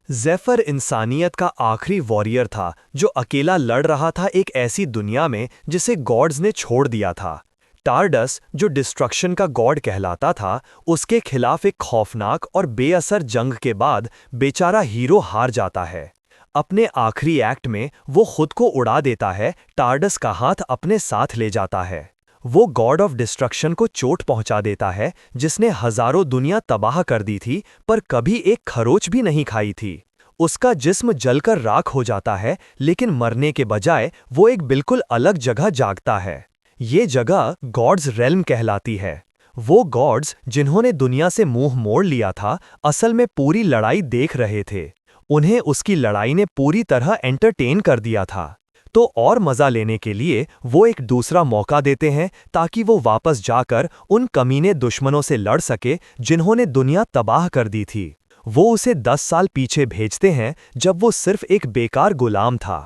ज़ेफ़र इंसानियत का आखिरी वॉरियर था जो अकेला लड़ रहा था एक ऐसी दुनिया में जिसे गॉड्स ने छोड़ दिया था। टारडस, जो डिस्ट्रक्शन का गॉड कहलाता था, उसके खिलाफ एक खौफनाक और बेअसर जंग के बाद बेचारा हीरो हार जाता है। अपने आखिरी एक्ट में वो खुद को उड़ा देता है, टारडस का हाथ अपने साथ ले जाता है। वो गॉड ऑफ डिस्ट्रक्शन को चोट पहुंचा देता है जिसने हजारों दुनिया तबाह कर दी थी पर कभी एक खरोच भी नहीं खाई थी। उसका जिस्म जलकर राख हो जाता है लेकिन मरने के बजाय वो एक बिल्कुल अलग जगह जागता है। ये जगह गॉड्स रेल्म कहलाती है। वो गॉड्स जिन्होंने दुनिया से मुंह मोड़ लिया था असल में पूरी लड़ाई देख रहे थे। उन्हें उसकी लड़ाई ने पूरी तरह एंटरटेन कर दिया था। तो और मजा लेने के लिए वो एक दूसरा मौका देते हैं ताकि वो वापस जाकर उन कमीने दुश्मनों से लड़ सके जिन्होंने दुनिया तबाह कर दी थी। वो उसे 10 साल पीछे भेजते हैं जब वो सिर्फ एक बेकार गुलाम था।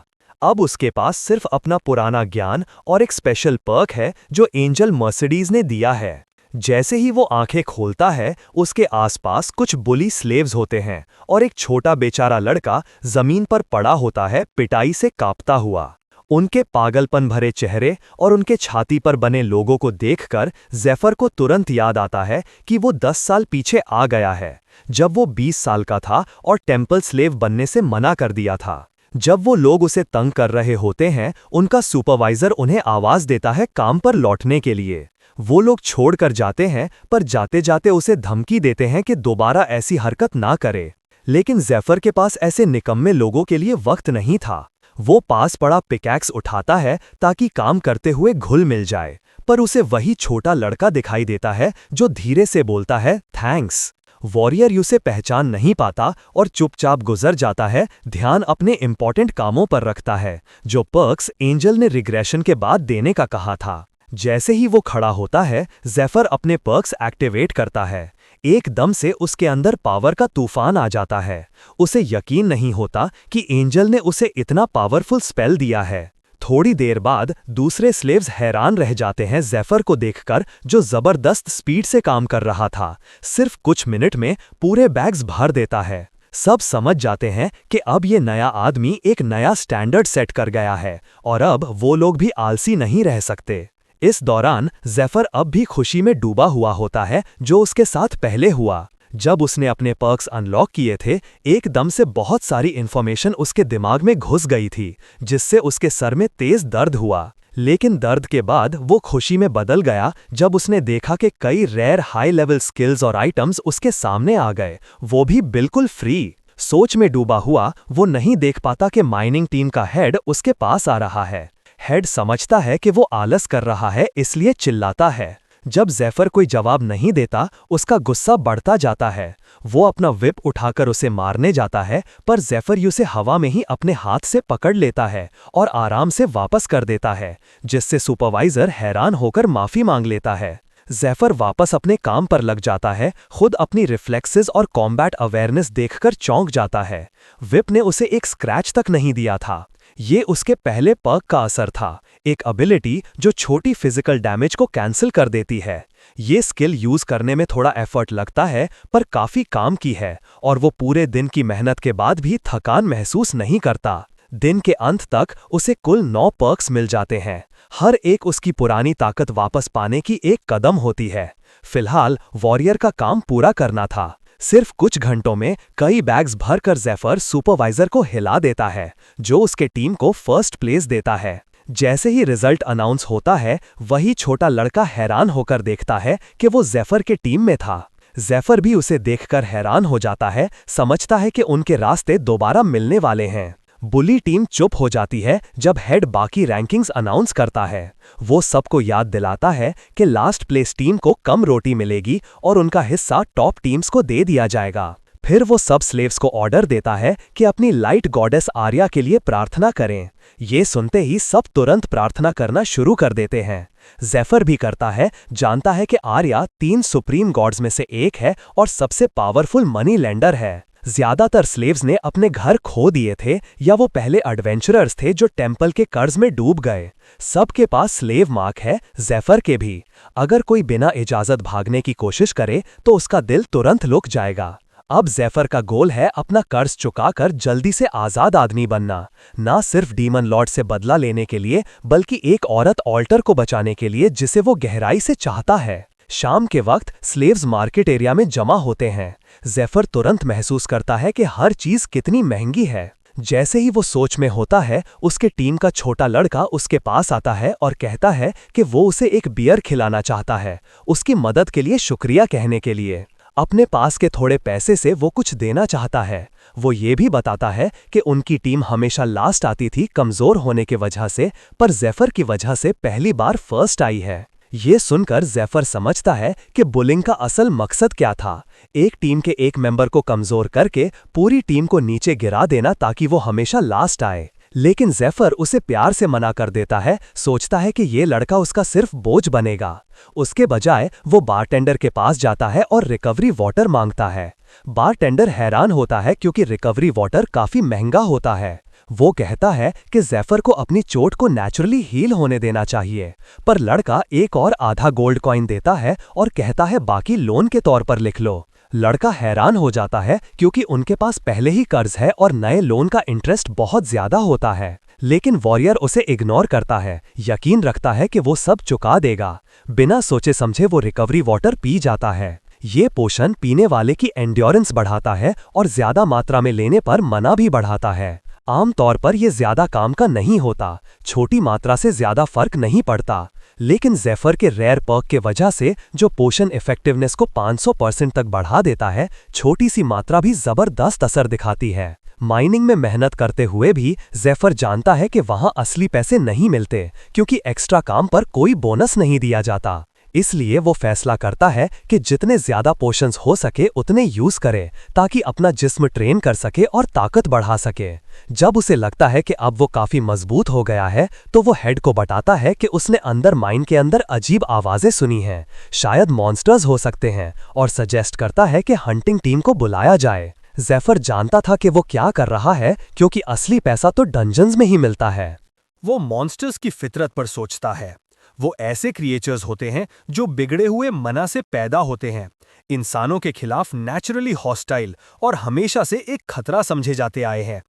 अब उसके पास सिर्फ अपना पुराना ज्ञान और एक स्पेशल पर्क है जो एंजल मर्सिडीज ने दिया है। जैसे ही वो आंखें खोलता है उसके आसपास कुछ बुली स्लेव्स होते हैं और एक छोटा बेचारा लड़का जमीन पर पड़ा होता है, पिटाई से कांपता हुआ। उनके पागलपन भरे चेहरे और उनके छाती पर बने लोगों को देखकर ज़ेफ़र को तुरंत याद आता है कि वो 10 साल पीछे आ गया है, जब वो 20 साल का था और टेम्पल स्लेव बनने से मना कर दिया था। जब वो लोग उसे तंग कर रहे होते हैं, उनका सुपरवाइजर उन्हें आवाज देता है काम पर लौटने के लिए। वो लोग छोड़कर जाते हैं पर जाते जाते उसे धमकी देते हैं कि दोबारा ऐसी हरकत ना करे। लेकिन ज़ेफ़र के पास ऐसे निकम्मे लोगों के लिए वक्त नहीं था। वो पास पड़ा पिकैक्स उठाता है ताकि काम करते हुए घुल मिल जाए, पर उसे वही छोटा लड़का दिखाई देता है जो धीरे से बोलता है थैंक्स। वॉरियर उसे पहचान नहीं पाता और चुपचाप गुजर जाता है, ध्यान अपने इंपॉर्टेंट कामों पर रखता है जो पर्क्स एंजल ने रिग्रेशन के बाद देने का कहा था। जैसे ही वो खड़ा होता है, ज़ेफ़र अपने पर्क्स एक्टिवेट करता है। एकदम से उसके अंदर पावर का तूफान आ जाता है। उसे यकीन नहीं होता कि एंजल ने उसे इतना पावरफुल स्पेल दिया है। थोड़ी देर बाद दूसरे स्लेव्स हैरान रह जाते हैं ज़ेफ़र को देखकर जो ज़बरदस्त स्पीड से काम कर रहा था। सिर्फ कुछ मिनट में पूरे बैग्स भर देता है। सब समझ जाते हैं कि अब ये नया आदमी एक नया स्टैंडर्ड सेट कर गया है और अब वो लोग भी आलसी नहीं रह सकते। इस दौरान ज़ेफ़र अब भी खुशी में डूबा हुआ होता है जो उसके साथ पहले हुआ। जब उसने अपने पर्क्स अनलॉक किए थे, एकदम से बहुत सारी इन्फॉर्मेशन उसके दिमाग में घुस गई थी जिससे उसके सर में तेज दर्द हुआ। लेकिन दर्द के बाद वो खुशी में बदल गया जब उसने देखा कि कई रेयर हाई लेवल स्किल्स और आइटम्स उसके सामने आ गए, वो भी बिल्कुल फ्री। सोच में डूबा हुआ वो नहीं देख पाता कि माइनिंग टीम का हेड उसके पास आ रहा है। हेड समझता है कि वो आलस कर रहा है इसलिए चिल्लाता है। जब ज़ेफ़र कोई जवाब नहीं देता, उसका गुस्सा बढ़ता जाता है। वो अपना विप उठाकर उसे मारने जाता है पर ज़ेफ़र उसे हवा में ही अपने हाथ से पकड़ लेता है और आराम से वापस कर देता है, जिससे सुपरवाइजर हैरान होकर माफ़ी मांग लेता है। ज़ेफ़र वापस अपने काम पर लग जाता है, खुद अपनी रिफ्लेक्सेस और कॉम्बैट अवेयरनेस देखकर चौंक जाता है। विप ने उसे एक स्क्रैच तक नहीं दिया था। ये उसके पहले पर्क का असर था, एक एबिलिटी जो छोटी फिजिकल डैमेज को कैंसिल कर देती है। ये स्किल यूज करने में थोड़ा एफर्ट लगता है पर काफी काम की है और वो पूरे दिन की मेहनत के बाद भी थकान महसूस नहीं करता। दिन के अंत तक उसे कुल 9 पर्क्स मिल जाते हैं। हर एक उसकी पुरानी ताकत वापस पाने की एक कदम होती है। फिलहाल वॉरियर का काम पूरा करना था। सिर्फ कुछ घंटों में कई बैग्स भरकर ज़ेफ़र सुपरवाइजर को हिला देता है जो उसके टीम को फर्स्ट प्लेस देता है। जैसे ही रिजल्ट अनाउंस होता है, वही छोटा लड़का हैरान होकर देखता है कि वो ज़ेफ़र के टीम में था। ज़ेफ़र भी उसे देखकर हैरान हो जाता है, समझता है कि उनके रास्ते दोबारा मिलने वाले हैं। बुली टीम चुप हो जाती है जब हेड बाकी रैंकिंग्स अनाउंस करता है। वो सबको याद दिलाता है कि लास्ट प्लेस टीम को कम रोटी मिलेगी और उनका हिस्सा टॉप टीम्स को दे दिया जाएगा। फिर वो सब स्लेव्स को ऑर्डर देता है कि अपनी लाइट गॉडेस आर्या के लिए प्रार्थना करें। ये सुनते ही सब तुरंत प्रार्थना करना शुरू कर देते हैं। ज़ेफ़र भी करता है, जानता है कि आर्या 3 सुप्रीम गॉड्स में से एक है और सबसे पावरफुल मनी लेंडर है। ज्यादातर स्लेव्स ने अपने घर खो दिए थे या वो पहले एडवेंचरर्स थे जो टेम्पल के कर्ज में डूब गए। सबके पास स्लेव मार्क है, ज़ेफ़र के भी। अगर कोई बिना इजाजत भागने की कोशिश करे तो उसका दिल तुरंत रुक जाएगा। अब ज़ेफर का गोल है अपना कर्ज चुकाकर जल्दी से आज़ाद आदमी बनना, ना सिर्फ डीमन लॉर्ड से बदला लेने के लिए बल्कि एक औरत ऑल्टर को बचाने के लिए जिसे वो गहराई से चाहता है। शाम के वक्त स्लेव्स मार्केट एरिया में जमा होते हैं। ज़ेफर तुरंत महसूस करता है कि हर चीज़ कितनी महंगी है। जैसे ही वो सोच में होता है, उसके टीम का छोटा लड़का उसके पास आता है और कहता है कि वो उसे एक बियर खिलाना चाहता है, उसकी मदद के लिए शुक्रिया कहने के लिए। अपने पास के थोड़े पैसे से वो कुछ देना चाहता है। वो ये भी बताता है कि उनकी टीम हमेशा लास्ट आती थी कमज़ोर होने की वजह से, पर ज़ेफर की वजह से पहली बार फर्स्ट आई है। ये सुनकर ज़ेफर समझता है कि बुलिंग का असल मकसद क्या था, एक टीम के एक मेंबर को कमज़ोर करके पूरी टीम को नीचे गिरा देना ताकि वो हमेशा लास्ट आए। लेकिन ज़ेफर उसे प्यार से मना कर देता है, सोचता है कि ये लड़का उसका सिर्फ बोझ बनेगा। उसके बजाय वो बारटेंडर के पास जाता है और रिकवरी वाटर मांगता है। बारटेंडर हैरान होता है क्योंकि रिकवरी वाटर काफ़ी महंगा होता है। वो कहता है कि ज़ेफर को अपनी चोट को नेचुरली हील होने देना चाहिए, पर लड़का एक और आधा गोल्ड कॉइन देता है और कहता है बाकी लोन के तौर पर लिख लो। लड़का हैरान हो जाता है क्योंकि उनके पास पहले ही कर्ज है और नए लोन का इंटरेस्ट बहुत ज्यादा होता है। लेकिन वॉरियर उसे इग्नोर करता है, यकीन रखता है कि वो सब चुका देगा। बिना सोचे समझे वो रिकवरी वाटर पी जाता है। ये पोषण पीने वाले की एंड्योरेंस बढ़ाता है और ज्यादा मात्रा में लेने पर मना भी बढ़ाता है। आमतौर पर यह ज्यादा काम का नहीं होता, छोटी मात्रा से ज्यादा फर्क नहीं पड़ता, लेकिन ज़ेफर के रेयर पर्क के वजह से जो पोषण इफेक्टिवनेस को 500% तक बढ़ा देता है, छोटी सी मात्रा भी जबरदस्त असर दिखाती है। माइनिंग में मेहनत करते हुए भी ज़ेफर जानता है कि वहां असली पैसे नहीं मिलते क्योंकि एक्स्ट्रा काम पर कोई बोनस नहीं दिया जाता। इसलिए वो फैसला करता है कि जितने ज्यादा पोर्शंस हो सके उतने यूज करे ताकि अपना जिस्म ट्रेन कर सके और ताकत बढ़ा सके। जब उसे लगता है कि अब वो काफी मजबूत हो गया है, तो वो हेड को बताता है कि उसने अंदर माइन के अंदर अजीब आवाजें सुनी हैं, शायद मॉन्स्टर्स हो सकते हैं, और सजेस्ट करता है कि हंटिंग टीम को बुलाया जाए। ज़ेफर जानता था कि वो क्या कर रहा है क्योंकि असली पैसा तो डंजन्स में ही मिलता है। वो मॉन्स्टर्स की फितरत पर सोचता है। वो ऐसे क्रिएचर्स होते हैं जो बिगड़े हुए मना से पैदा होते हैं, इंसानों के खिलाफ नेचुरली हॉस्टाइल और हमेशा से एक खतरा समझे जाते आए हैं।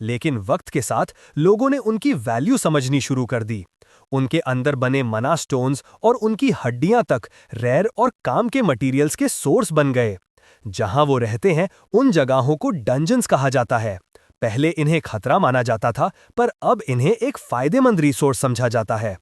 लेकिन वक्त के साथ लोगों ने उनकी वैल्यू समझनी शुरू कर दी। उनके अंदर बने मना स्टोन्स और उनकी हड्डियां तक रेयर और काम के मटेरियल्स के सोर्स बन गए। जहां वो रहते हैं उन जगहों को डंजन्स कहा जाता है। पहले इन्हें खतरा माना जाता था, पर अब इन्हें एक फायदेमंद रिसोर्स समझा जाता है।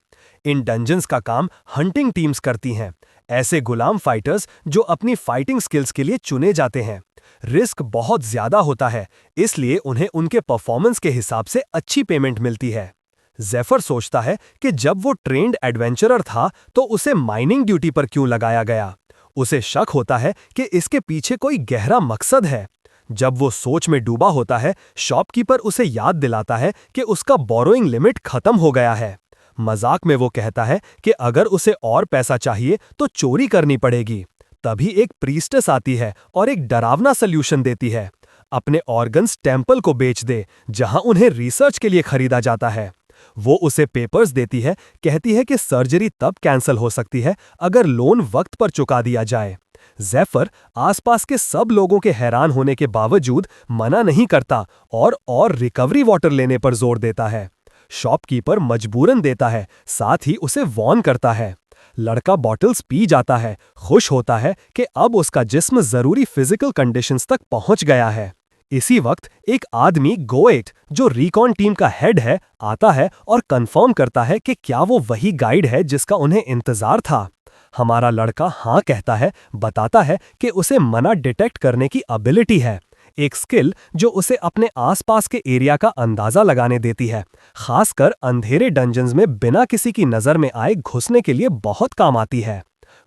इन डंजन्स का काम हंटिंग टीम्स करती हैं, ऐसे गुलाम फाइटर्स जो अपनी फाइटिंग स्किल्स के लिए चुने जाते हैं। रिस्क बहुत ज्यादा होता है, इसलिए उन्हें उनके परफॉर्मेंस के हिसाब से अच्छी पेमेंट मिलती है। ज़ेफर सोचता है कि जब वो ट्रेंड एडवेंचरर था तो उसे माइनिंग ड्यूटी पर क्यों लगाया गया। उसे शक होता है कि इसके पीछे कोई गहरा मकसद है। जब वो सोच में डूबा होता है, शॉपकीपर उसे याद दिलाता है कि उसका बोरोइंग लिमिट खत्म हो गया है। मजाक में वो कहता है कि अगर उसे और पैसा चाहिए तो चोरी करनी पड़ेगी। तभी एक प्रीस्टेस आती है और एक डरावना सल्यूशन देती है, अपने ऑर्गन्स टेम्पल को बेच दे जहां उन्हें रिसर्च के लिए खरीदा जाता है। वो उसे पेपर्स देती है, कहती है कि सर्जरी तब कैंसिल हो सकती है अगर लोन वक्त पर चुका दिया जाए। ज़ेफर आसपास के सब लोगों के हैरान होने के बावजूद मना नहीं करता और रिकवरी वाटर लेने पर जोर देता है। शॉपकीपर मजबूरन देता है, साथ ही उसे वॉर्न करता है। लड़का बॉटल्स पी जाता है, खुश होता है कि अब उसका जिस्म जरूरी फिजिकल कंडीशंस तक पहुंच गया है। इसी वक्त एक आदमी गोएट, जो रिकॉन टीम का हेड है, आता है और कंफर्म करता है कि क्या वो वही गाइड है जिसका उन्हें इंतजार था। हमारा लड़का हाँ कहता है, बताता है कि उसे मना डिटेक्ट करने की एबिलिटी है, एक स्किल जो उसे अपने आसपास के एरिया का अंदाजा लगाने देती है, खासकर अंधेरे डंजन्स में बिना किसी की नजर में आए घुसने के लिए बहुत काम आती है।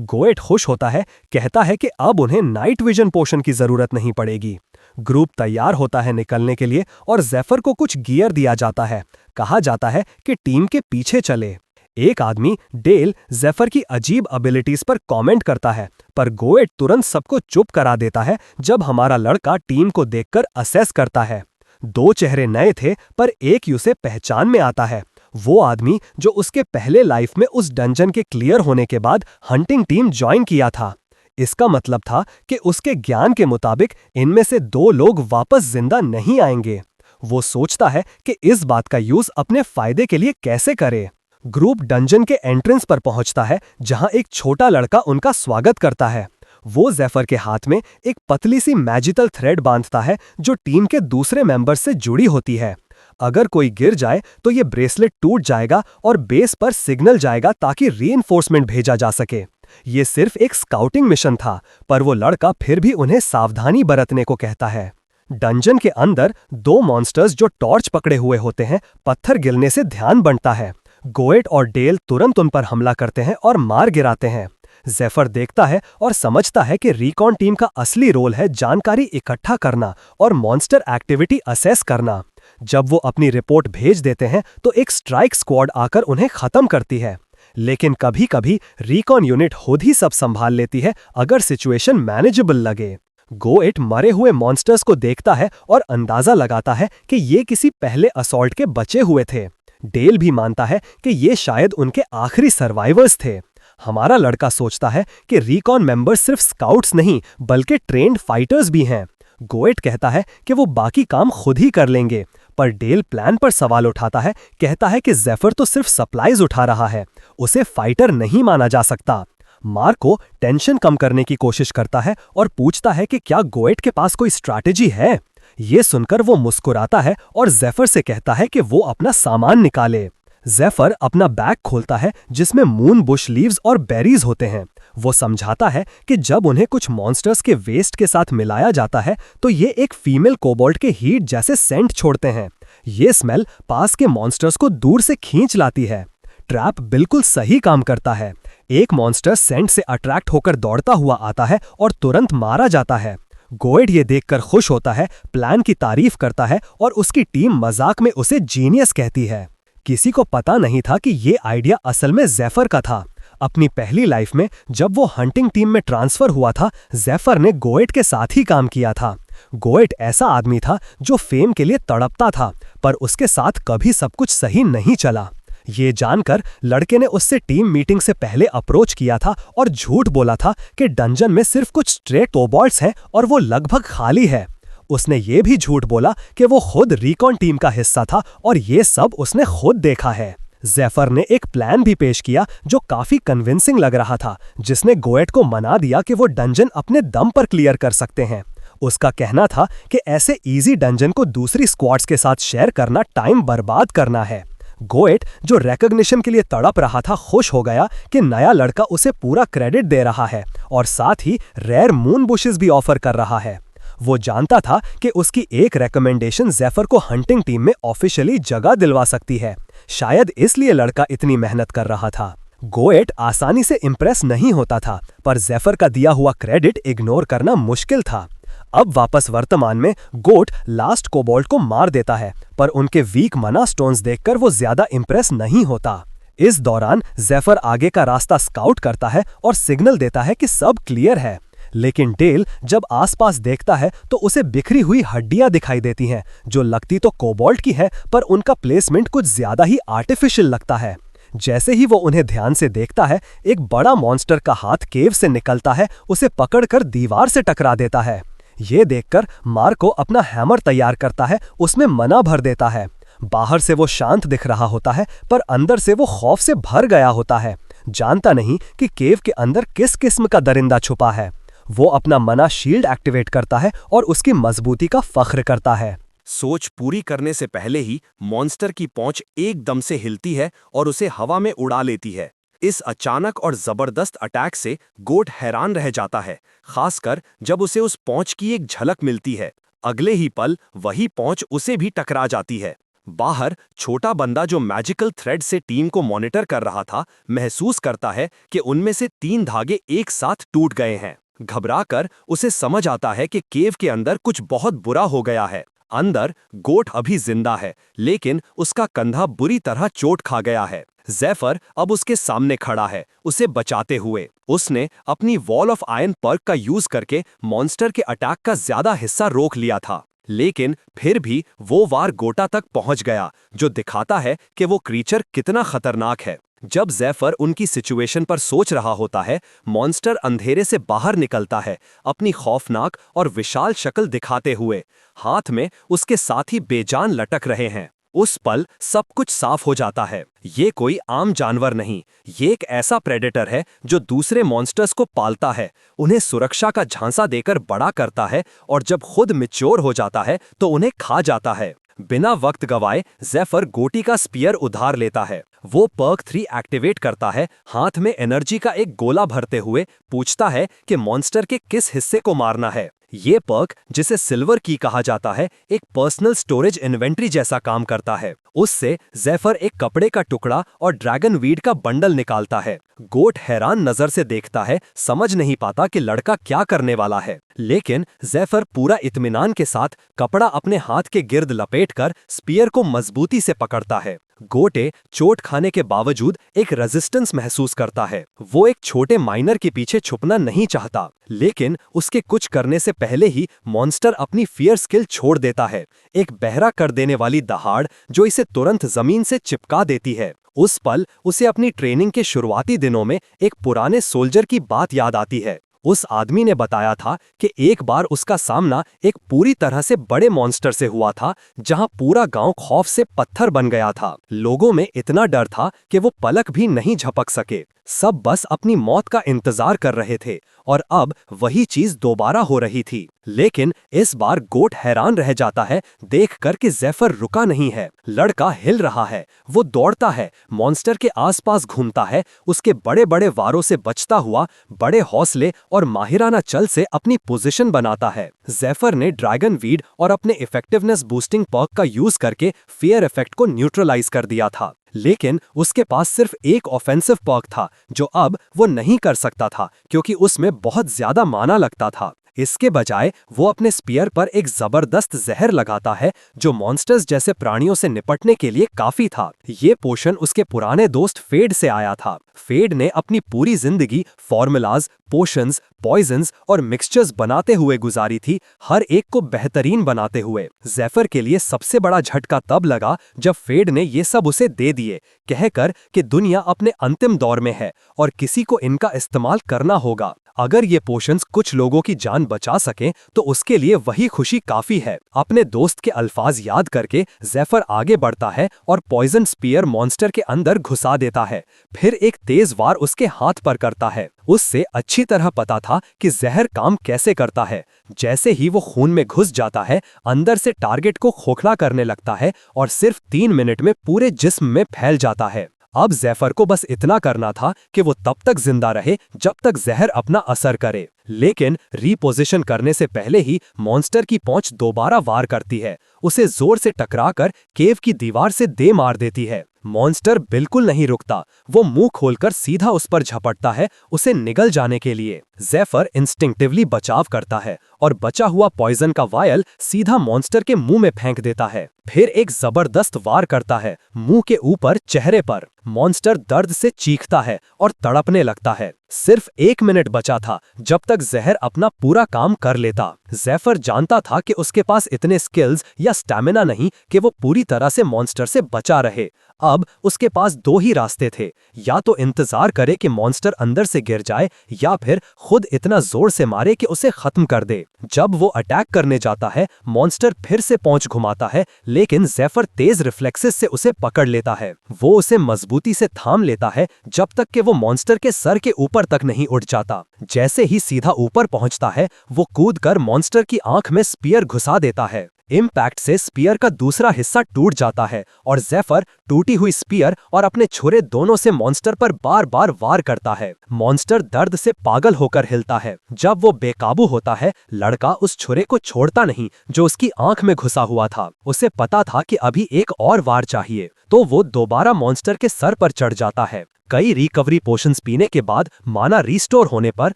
गोएट खुश होता है, कहता है कि अब उन्हें नाइट विजन पोशन की जरूरत नहीं पड़ेगी। ग्रुप तैयार होता है निकलने के लिए और ज़ेफर को कुछ गियर दिया जाता है। कहा जाता है कि टीम के पीछे चले। एक आदमी डेल ज़ेफर की अजीब एबिलिटीज पर कमेंट करता है, पर गोएट तुरंत सबको चुप करा देता है जब हमारा लड़का टीम को देखकर असेस करता है। दो चेहरे नए थे, पर एक उसे पहचान में आता है, वो आदमी जो उसके पहले लाइफ में उस डंजन के क्लियर होने के बाद हंटिंग टीम ज्वाइन किया था। इसका मतलब था कि उसके ज्ञान के मुताबिक इनमें से 2 लोग वापस जिंदा नहीं आएंगे। वो सोचता है कि इस बात का यूज अपने फायदे के लिए कैसे करे। ग्रुप डंजन के एंट्रेंस पर पहुंचता है, जहां एक छोटा लड़का उनका स्वागत करता है। वो ज़ेफर के हाथ में एक पतली सी मैजिकल थ्रेड बांधता है जो टीम के दूसरे मेंबर्स से जुड़ी होती है। अगर कोई गिर जाए तो ये ब्रेसलेट टूट जाएगा और बेस पर सिग्नल जाएगा ताकि रीइंफोर्समेंट भेजा जा सके। ये सिर्फ एक स्काउटिंग मिशन था, पर वो लड़का फिर भी उन्हें सावधानी बरतने को कहता है। डंजन के अंदर 2 मॉन्स्टर्स जो टॉर्च पकड़े हुए होते हैं, पत्थर गिरने से ध्यान बनता है। गोएट और डेल तुरंत उन पर हमला करते हैं और मार गिराते हैं। ज़ेफर देखता है और समझता है कि रिकॉन टीम का असली रोल है जानकारी इकट्ठा करना और मॉन्स्टर एक्टिविटी असेस करना। जब वो अपनी रिपोर्ट भेज देते हैं तो एक स्ट्राइक स्क्वाड आकर उन्हें खत्म करती है। लेकिन कभी-कभी रिकॉन यूनिट खुद ही सब संभाल लेती है अगर सिचुएशन मैनेजेबल लगे। गोएट मरे हुए मॉन्स्टर्स को देखता है और अंदाजा लगाता है कि ये किसी पहले असॉल्ट के बचे हुए थे। डेल भी मानता है कि ये शायद उनके आखिरी सर्वाइवर्स थे। हमारा लड़का सोचता है कि रिकॉन मेंबर्स सिर्फ स्काउट्स नहीं बल्कि ट्रेन्ड फाइटर्स भी हैं। गोएट कहता है कि वो बाकी काम खुद ही कर लेंगे, पर डेल प्लान पर सवाल उठाता है, कहता है कि ज़ेफर तो सिर्फ सप्लाईज उठा रहा है, उसे फाइटर नहीं माना जा सकता। मार्को टेंशन कम करने की कोशिश करता है और पूछता है कि क्या गोएट के पास कोई स्ट्रैटेजी है। ये सुनकर वो मुस्कुराता है और ज़ेफर से कहता है कि वो अपना सामान निकाले। ज़ेफर अपना बैग खोलता है जिसमें मून बुश लीव्स और बेरीज होते हैं। वो समझाता है कि जब उन्हें कुछ मॉन्स्टर्स के वेस्ट के साथ मिलाया जाता है तो ये एक फीमेल कोबॉल्ट के हीट जैसे सेंट छोड़ते हैं। ये स्मेल पास के मॉन्स्टर्स को दूर से खींच लाती है। ट्रैप बिल्कुल सही काम करता है। एक मॉन्स्टर सेंट से अट्रैक्ट होकर दौड़ता हुआ आता है और तुरंत मारा जाता है। गोएड ये देखकर खुश होता है, प्लान की तारीफ करता है और उसकी टीम मजाक में उसे जीनियस कहती है। किसी को पता नहीं था कि ये आइडिया असल में ज़ेफर का था। अपनी पहली लाइफ में जब वो हंटिंग टीम में ट्रांसफर हुआ था, ज़ेफर ने गोएट के साथ ही काम किया था। गोएट ऐसा आदमी था जो फेम के लिए तड़पता था, पर उसके साथ कभी सब कुछ सही नहीं चला। ये जानकर लड़के ने उससे टीम मीटिंग से पहले अप्रोच किया था और झूठ बोला था कि डंजन में सिर्फ कुछ स्ट्रे कोबॉल्ट्स हैं और वो लगभग खाली है। उसने ये भी झूठ बोला कि वो खुद रिकॉन टीम का हिस्सा था और ये सब उसने खुद देखा है। ज़ेफर ने एक प्लान भी पेश किया जो काफी कन्विंसिंग लग रहा था, जिसने गोएट को मना दिया कि वो डंजन अपने दम पर क्लियर कर सकते हैं। उसका कहना था कि ऐसे इजी डंजन को दूसरी स्क्वाड्स के साथ शेयर करना टाइम बर्बाद करना है। गोएट, जो रिकॉग्निशन के लिए तड़प रहा था, खुश हो गया कि नया लड़का उसे पूरा क्रेडिट दे रहा है और साथ ही रेयर मून बुशेस भी ऑफर कर रहा है। वो जानता था कि उसकी एक रेकमेंडेशन ज़ेफर को हंटिंग टीम में ऑफिशियली जगह दिलवा सकती है। शायद इसलिए लड़का इतनी मेहनत कर रहा था। गोएट आसानी से इम्प्रेस नहीं होता था, पर ज़ेफर का दिया हुआ क्रेडिट इग्नोर करना मुश्किल था। अब वापस वर्तमान में गोट लास्ट कोबॉल्ट को मार देता है, पर उनके वीक मना स्टोन्स देखकर वो ज्यादा इम्प्रेस नहीं होता। इस दौरान ज़ेफर आगे का रास्ता स्काउट करता है और सिग्नल देता है कि सब क्लियर है। लेकिन डेल जब आसपास देखता है तो उसे बिखरी हुई हड्डियां दिखाई देती हैं, जो लगती तो कोबॉल्ट की है, पर उनका प्लेसमेंट कुछ ज्यादा ही आर्टिफिशियल लगता है। जैसे ही वो उन्हें ध्यान से देखता है, एक बड़ा मॉन्स्टर का हाथ केव से निकलता है, उसे पकड़कर दीवार से टकरा देता है। ये देखकर मार्को अपना हैमर तैयार करता है, उसमें मना भर देता है। बाहर से वो शांत दिख रहा होता है, पर अंदर से वो खौफ से भर गया होता है, जानता नहीं कि केव के अंदर किस किस्म का दरिंदा छुपा है। वो अपना मना शील्ड एक्टिवेट करता है और उसकी मजबूती का फख्र करता है। सोच पूरी करने से पहले ही मॉन्स्टर की पौंछ एकदम से हिलती है और उसे हवा में उड़ा लेती है। इस अचानक और जबरदस्त अटैक से गोट हैरान रह जाता है, खासकर जब उसे उस पौंछ की एक झलक मिलती है। अगले ही पल वही पौंछ उसे भी टकरा जाती है। बाहर छोटा बंदा, जो मैजिकल थ्रेड से टीम को मॉनिटर कर रहा था, महसूस करता है कि उनमें से 3 धागे एक साथ टूट गए हैं। घबराकर उसे समझ आता है कि केव के अंदर कुछ बहुत बुरा हो गया है। अंदर गोट अभी जिंदा है, लेकिन उसका कंधा बुरी तरह चोट खा गया है। ज़ेफर अब उसके सामने खड़ा है, उसे बचाते हुए। उसने अपनी वॉल ऑफ आयरन पर्क का यूज करके मॉन्स्टर के अटैक का ज्यादा हिस्सा रोक लिया था, लेकिन फिर भी वो वार गोटा तक पहुंच गया, जो दिखाता है कि वो क्रीचर कितना खतरनाक है। जब ज़ेफर उनकी सिचुएशन पर सोच रहा होता है, मॉन्स्टर अंधेरे से बाहर निकलता है, अपनी खौफनाक और विशाल शक्ल दिखाते हुए। हाथ में उसके साथी बेजान लटक रहे हैं। उस पल सब कुछ साफ हो जाता है। ये कोई आम जानवर नहीं, ये एक ऐसा प्रेडेटर है जो दूसरे मॉन्स्टर्स को पालता है, उन्हें सुरक्षा का झांसा देकर बड़ा करता है और जब खुद मैच्योर हो जाता है तो उन्हें खा जाता है। बिना वक्त गवाए ज़ेफर गोटी का स्पीयर उधार लेता है। वो पर्क 3 एक्टिवेट करता है, हाथ में एनर्जी का एक गोला भरते हुए पूछता है कि मॉन्स्टर के किस हिस्से को मारना है। ये पर्क, जिसे सिल्वर की कहा जाता है, एक पर्सनल स्टोरेज इन्वेंट्री जैसा काम करता है। उससे ज़ेफर एक कपड़े का टुकड़ा और ड्रैगन वीड का बंडल निकालता है। गोट हैरान नजर से देखता है, समझ नहीं पाता कि लड़का क्या करने वाला है, लेकिन ज़ेफर पूरा इत्मीनान के साथ कपड़ा अपने हाथ के गिर्द लपेटकर स्पीयर को मजबूती से पकड़ता है। गोटे चोट खाने के बावजूद एक रेजिस्टेंस महसूस करता है। वो एक छोटे माइनर के पीछे छुपना नहीं चाहता, लेकिन उसके कुछ करने से पहले ही मॉन्स्टर अपनी फियर स्किल छोड़ देता है, एक बहरा कर देने वाली दहाड़ जो इसे तुरंत जमीन से चिपका देती है। उस पल उसे अपनी ट्रेनिंग के शुरुआती दिनों में एक पुराने सोल्जर की बात याद आती है। उस आदमी ने बताया था कि एक बार उसका सामना एक पूरी तरह से बड़े मॉन्स्टर से हुआ था, जहां पूरा गांव खौफ से पत्थर बन गया था। लोगों में इतना डर था कि वो पलक भी नहीं झपक सके। सब बस अपनी मौत का इंतजार कर रहे थे और अब वही चीज दोबारा हो रही थी। लेकिन इस बार गोट हैरान रह जाता है देखकर कि ज़ेफर रुका नहीं है। लड़का हिल रहा है, वो दौड़ता है, मॉन्स्टर के आसपास घूमता है, उसके बड़े बड़े वारों से बचता हुआ बड़े हौसले और माहिराना चल से अपनी पोजीशन बनाता है। ज़ेफर ने ड्रैगन वीड और अपने इफेक्टिवनेस बूस्टिंग पर्क का यूज करके फियर इफेक्ट को न्यूट्रलाइज कर दिया था, लेकिन उसके पास सिर्फ एक ऑफेंसिव पर्क था जो अब वो नहीं कर सकता था क्योंकि उसमें बहुत ज्यादा माना लगता था। इसके बजाय वो अपने स्पीयर पर एक जबरदस्त जहर लगाता है जो मॉन्स्टर्स जैसे प्राणियों से निपटने के लिए काफी था। ये पोशन उसके पुराने दोस्त फेड से आया था। फेड ने अपनी पूरी जिंदगी फॉर्मूलाज, पोशंस, पॉइजन्स और मिक्सचर्स बनाते हुए गुजारी थी, हर एक को बेहतरीन बनाते हुए। ज़ेफर के लिए सबसे बड़ा झटका तब लगा जब फेड ने ये सब उसे दे दिए, कहकर कि दुनिया अपने अंतिम दौर में है और किसी को इनका इस्तेमाल करना होगा। अगर ये पोशंस कुछ लोगों की जान बचा सकें तो उसके लिए वही खुशी काफी है। अपने दोस्त के अल्फाज याद करके ज़ेफर आगे बढ़ता है और पॉइजन स्पीयर मॉन्स्टर के अंदर घुसा देता है, फिर एक तेज वार उसके हाथ पर करता है। उससे अच्छी तरह पता था कि जहर काम कैसे करता है। जैसे ही वो खून में घुस जाता है, अंदर से टारगेट को खोखला करने लगता है और सिर्फ 3 मिनट में पूरे जिस्म में फैल जाता है। अब ज़ेफर को बस इतना करना था कि वो तब तक जिंदा रहे जब तक जहर अपना असर करे, लेकिन रीपोजिशन करने से पहले ही मॉन्स्टर की पहुंच दोबारा वार करती है, उसे जोर से टकराकर केव की दीवार से दे मार देती है। मॉन्स्टर बिल्कुल नहीं रुकता, वो मुंह खोलकर सीधा उस पर झपटता है उसे निगल जाने के लिए। ज़ेफर इंस्टिंक्टिवली बचाव करता है और बचा हुआ पॉइजन का वायल सीधा मॉन्स्टर के मुंह में फेंक देता है, फिर एक जबरदस्त वार करता है मुंह के ऊपर चेहरे पर। मॉन्स्टर दर्द से चीखता है और तड़पने लगता है। सिर्फ 1 मिनट बचा था जब तक जहर अपना पूरा काम कर लेता। ज़ेफर जानता था कि उसके पास इतने स्किल्स या स्टैमिना नहीं कि वो पूरी तरह से मॉन्स्टर से बचा रहे। अब उसके पास 2 ही रास्ते थे, या तो इंतजार करे कि मॉन्स्टर अंदर से गिर जाए या फिर खुद इतना जोर से मारे कि उसे खत्म कर दे। जब वो अटैक करने जाता है, मॉन्स्टर फिर से पहुंच घुमाता है, लेकिन ज़ेफर तेज रिफ्लेक्सेस से उसे पकड़ लेता है। वो उसे मजबूती से थाम लेता है जब तक कि वो मॉन्स्टर के सर के ऊपर तक नहीं उठ जाता। जैसे ही सीधा ऊपर पहुंचता है, वो कूदकर मॉन्स्टर की आंख में स्पीयर घुसा देता है। इम्पैक्ट से स्पीयर का दूसरा हिस्सा टूट जाता है और ज़ेफर टूटी हुई स्पीयर और अपने छुरे दोनों से मॉन्स्टर पर बार बार वार करता है। मॉन्स्टर दर्द से पागल होकर हिलता है। जब वो बेकाबू होता है, लड़का उस छुरे को छोड़ता नहीं जो उसकी आंख में घुसा हुआ था। उसे पता था कि अभी एक और वार चाहिए, तो वो दोबारा मॉन्स्टर के सर पर चढ़ जाता है। कई रिकवरी पोशंस पीने के बाद माना रिस्टोर होने पर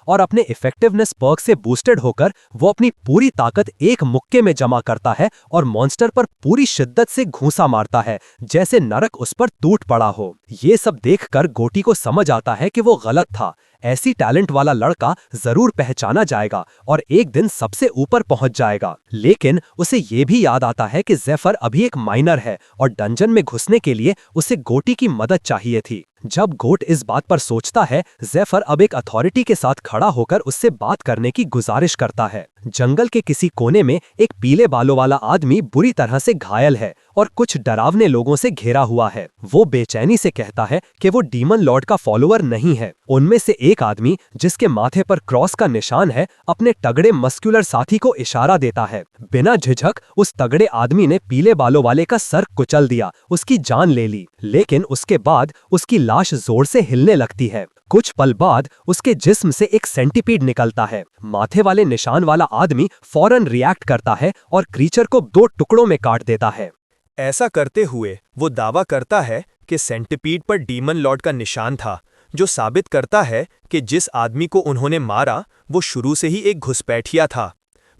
और अपने इफेक्टिवनेस पर्क से बूस्टेड होकर वो अपनी पूरी ताकत एक मुक्के में जमा करता है और मॉन्स्टर पर पूरी शिद्दत से घूंसा मारता है, जैसे नरक उस पर टूट पड़ा हो। ये सब देखकर गोटी को समझ आता है कि वो गलत था। ऐसी टैलेंट वाला लड़का जरूर पहचाना जाएगा और एक दिन सबसे ऊपर पहुंच जाएगा। लेकिन उसे ये भी याद आता है कि ज़ेफर अभी एक माइनर है और डंजन में घुसने के लिए उसे गोटी की मदद चाहिए थी। जब गोट इस बात पर सोचता है, ज़ेफर अब एक अथॉरिटी के साथ खड़ा होकर उससे बात करने की गुजारिश करता है। जंगल के किसी कोने में एक पीले बालों वाला आदमी बुरी तरह से घायल है और कुछ डरावने लोगों से घेरा हुआ है। वो बेचैनी से कहता है कि वो डीमन लॉर्ड का फॉलोअर नहीं है। उनमें से एक आदमी, जिसके माथे पर क्रॉस का निशान है, अपने तगड़े मस्कुलर साथी को इशारा देता है। बिना झिझक उस तगड़े आदमी ने पीले बालों वाले का सर कुचल दिया, उसकी जान ले ली। लेकिन उसके बाद उसकी लाश जोर से हिलने लगती है। कुछ पल बाद उसके जिस्म से एक सेंटीपीड निकलता है। माथे वाले निशान वाला आदमी फौरन रिएक्ट करता है और क्रीचर को 2 टुकड़ों में काट देता है। ऐसा करते हुए वो दावा करता है कि सेंटिपीड पर डीमन लॉर्ड का निशान था, जो साबित करता है कि जिस आदमी को उन्होंने मारा वो शुरू से ही एक घुसपैठिया था।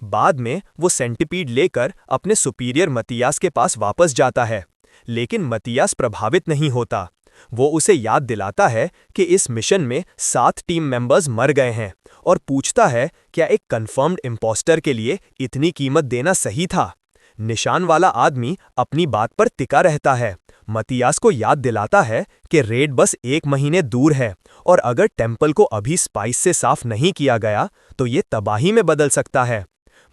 बाद में वो सेंटिपीड लेकर अपने सुपीरियर मतियास के पास वापस जाता है, लेकिन मतियास प्रभावित नहीं होता। वो उसे याद दिलाता है कि इस मिशन में 7 टीम मेंबर्स मर गए हैं और पूछता है क्या एक कंफर्म्ड इम्पोस्टर के लिए इतनी कीमत देना सही था। निशान वाला आदमी अपनी बात पर टिका रहता है। मतियास को याद दिलाता है कि रेड बस 1 महीने दूर है और अगर टेम्पल को अभी स्पाइस से साफ नहीं किया गया तो ये तबाही में बदल सकता है।